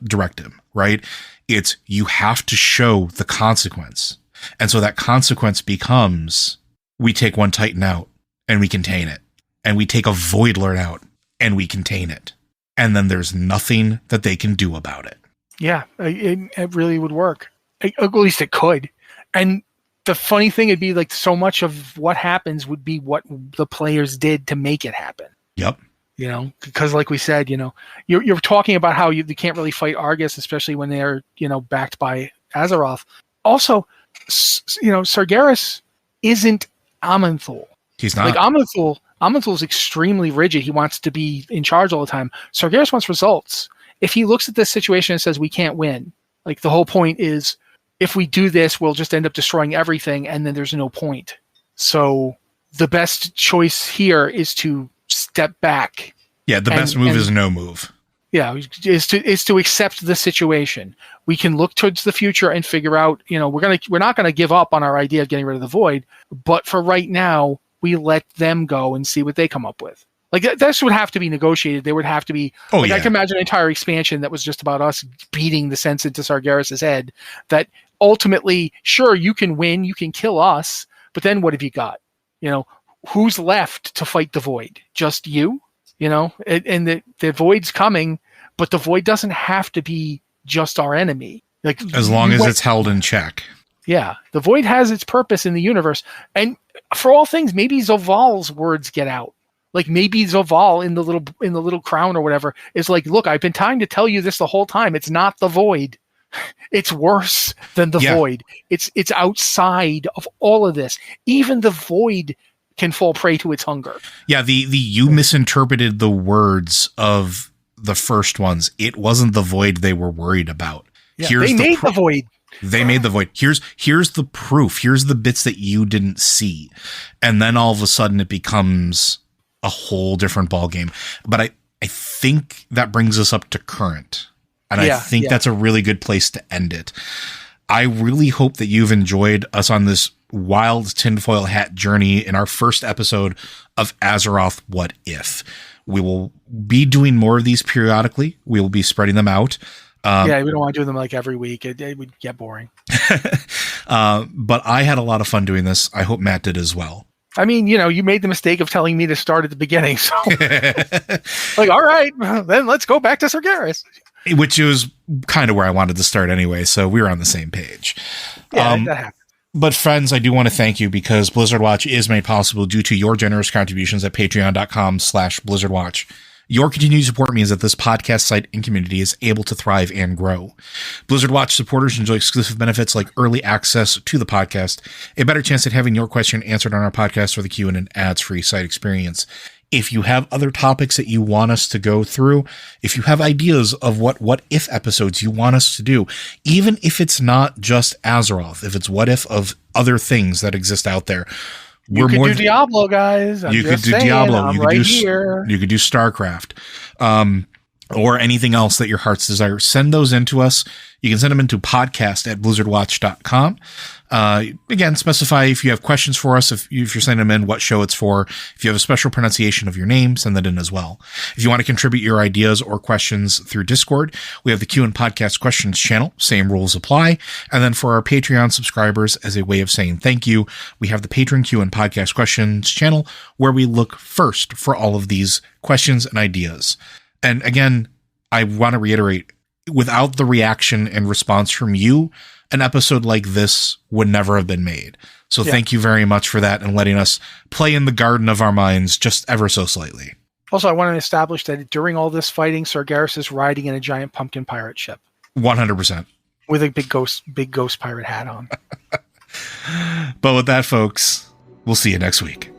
directive, right? It's you have to show the consequence. And so that consequence becomes we take one Titan out and we contain it. And we take a Void Lord out and we contain it. And then there's nothing that they can do about it. Yeah, it really would work. At least it could. And the funny thing would be like so much of what happens would be what the players did to make it happen. Yep. Because like we said, you're talking about how you can't really fight Argus, especially when they're, backed by Azeroth. Also, Sargeras isn't Aman'Thul. He's not. Like Aman'Thul's extremely rigid. He wants to be in charge all the time. Sargeras wants results. If he looks at this situation and says we can't win, like the whole point is if we do this, we'll just end up destroying everything and then there's no point. So the best choice here is to step back. Yeah, the best move is no move. Yeah, is to accept the situation. We can look towards the future and figure out, we're not gonna give up on our idea of getting rid of the Void, but for right now, we let them go and see what they come up with. Like this would have to be negotiated. There would have to be. I can imagine an entire expansion that was just about us beating the sense into Sargeras' head. That ultimately, sure, you can win, you can kill us, but then what have you got? Who's left to fight the Void? Just you? and the void's coming, but the void doesn't have to be just our enemy. Like, as long as it's held in check. Yeah, the void has its purpose in the universe, and for all things, maybe Zovaal's words get out. Like maybe Zovaal in the little crown or whatever is like, look, I've been trying to tell you this the whole time. It's not the void. It's worse than the void. It's outside of all of this. Even the void can fall prey to its hunger. Yeah, you misinterpreted the words of the first ones. It wasn't the void they were worried about. Yeah, they made the void. They made the void. Here's the proof. Here's the bits that you didn't see. And then all of a sudden it becomes a whole different ballgame. But I think that brings us up to current. And I think that's a really good place to end it. I really hope that you've enjoyed us on this wild tinfoil hat journey in our first episode of Azeroth What If. We will be doing more of these periodically. We will be spreading them out. We don't want to do them like every week. It would get boring. But I had a lot of fun doing this. I hope Matt did as well. I mean, you made the mistake of telling me to start at the beginning. So, like, all right, then let's go back to Sargeras. Which was kind of where I wanted to start anyway. So we were on the same page. Yeah, that happened. But friends, I do want to thank you because Blizzard Watch is made possible due to your generous contributions at patreon.com/BlizzardWatch. Your continued support means that this podcast site and community is able to thrive and grow. Blizzard Watch supporters enjoy exclusive benefits like early access to the podcast, a better chance at having your question answered on our podcast or the queue, and an ads-free site experience. If you have other topics that you want us to go through, if you have ideas of what if episodes you want us to do, even if it's not just Azeroth, if it's what if of other things that exist out there, you could do Diablo, guys. You could do Diablo. You could do StarCraft, or anything else that your heart's desire. Send those in to us. You can send them into podcast@blizzardwatch.com. Again, specify if you have questions for us, if you're sending them in, what show it's for. If you have a special pronunciation of your name, send that in as well. If you want to contribute your ideas or questions through Discord, we have the Q and Podcast Questions channel. Same rules apply. And then for our Patreon subscribers, as a way of saying thank you, we have the Patreon Q and Podcast Questions channel, where we look first for all of these questions and ideas. And again, I want to reiterate, without the reaction and response from you, an episode like this would never have been made. So thank you very much for that and letting us play in the garden of our minds just ever so slightly. Also, I want to establish that during all this fighting, Sargeras is riding in a giant pumpkin pirate ship. 100%. With a big ghost pirate hat on. But with that, folks, we'll see you next week.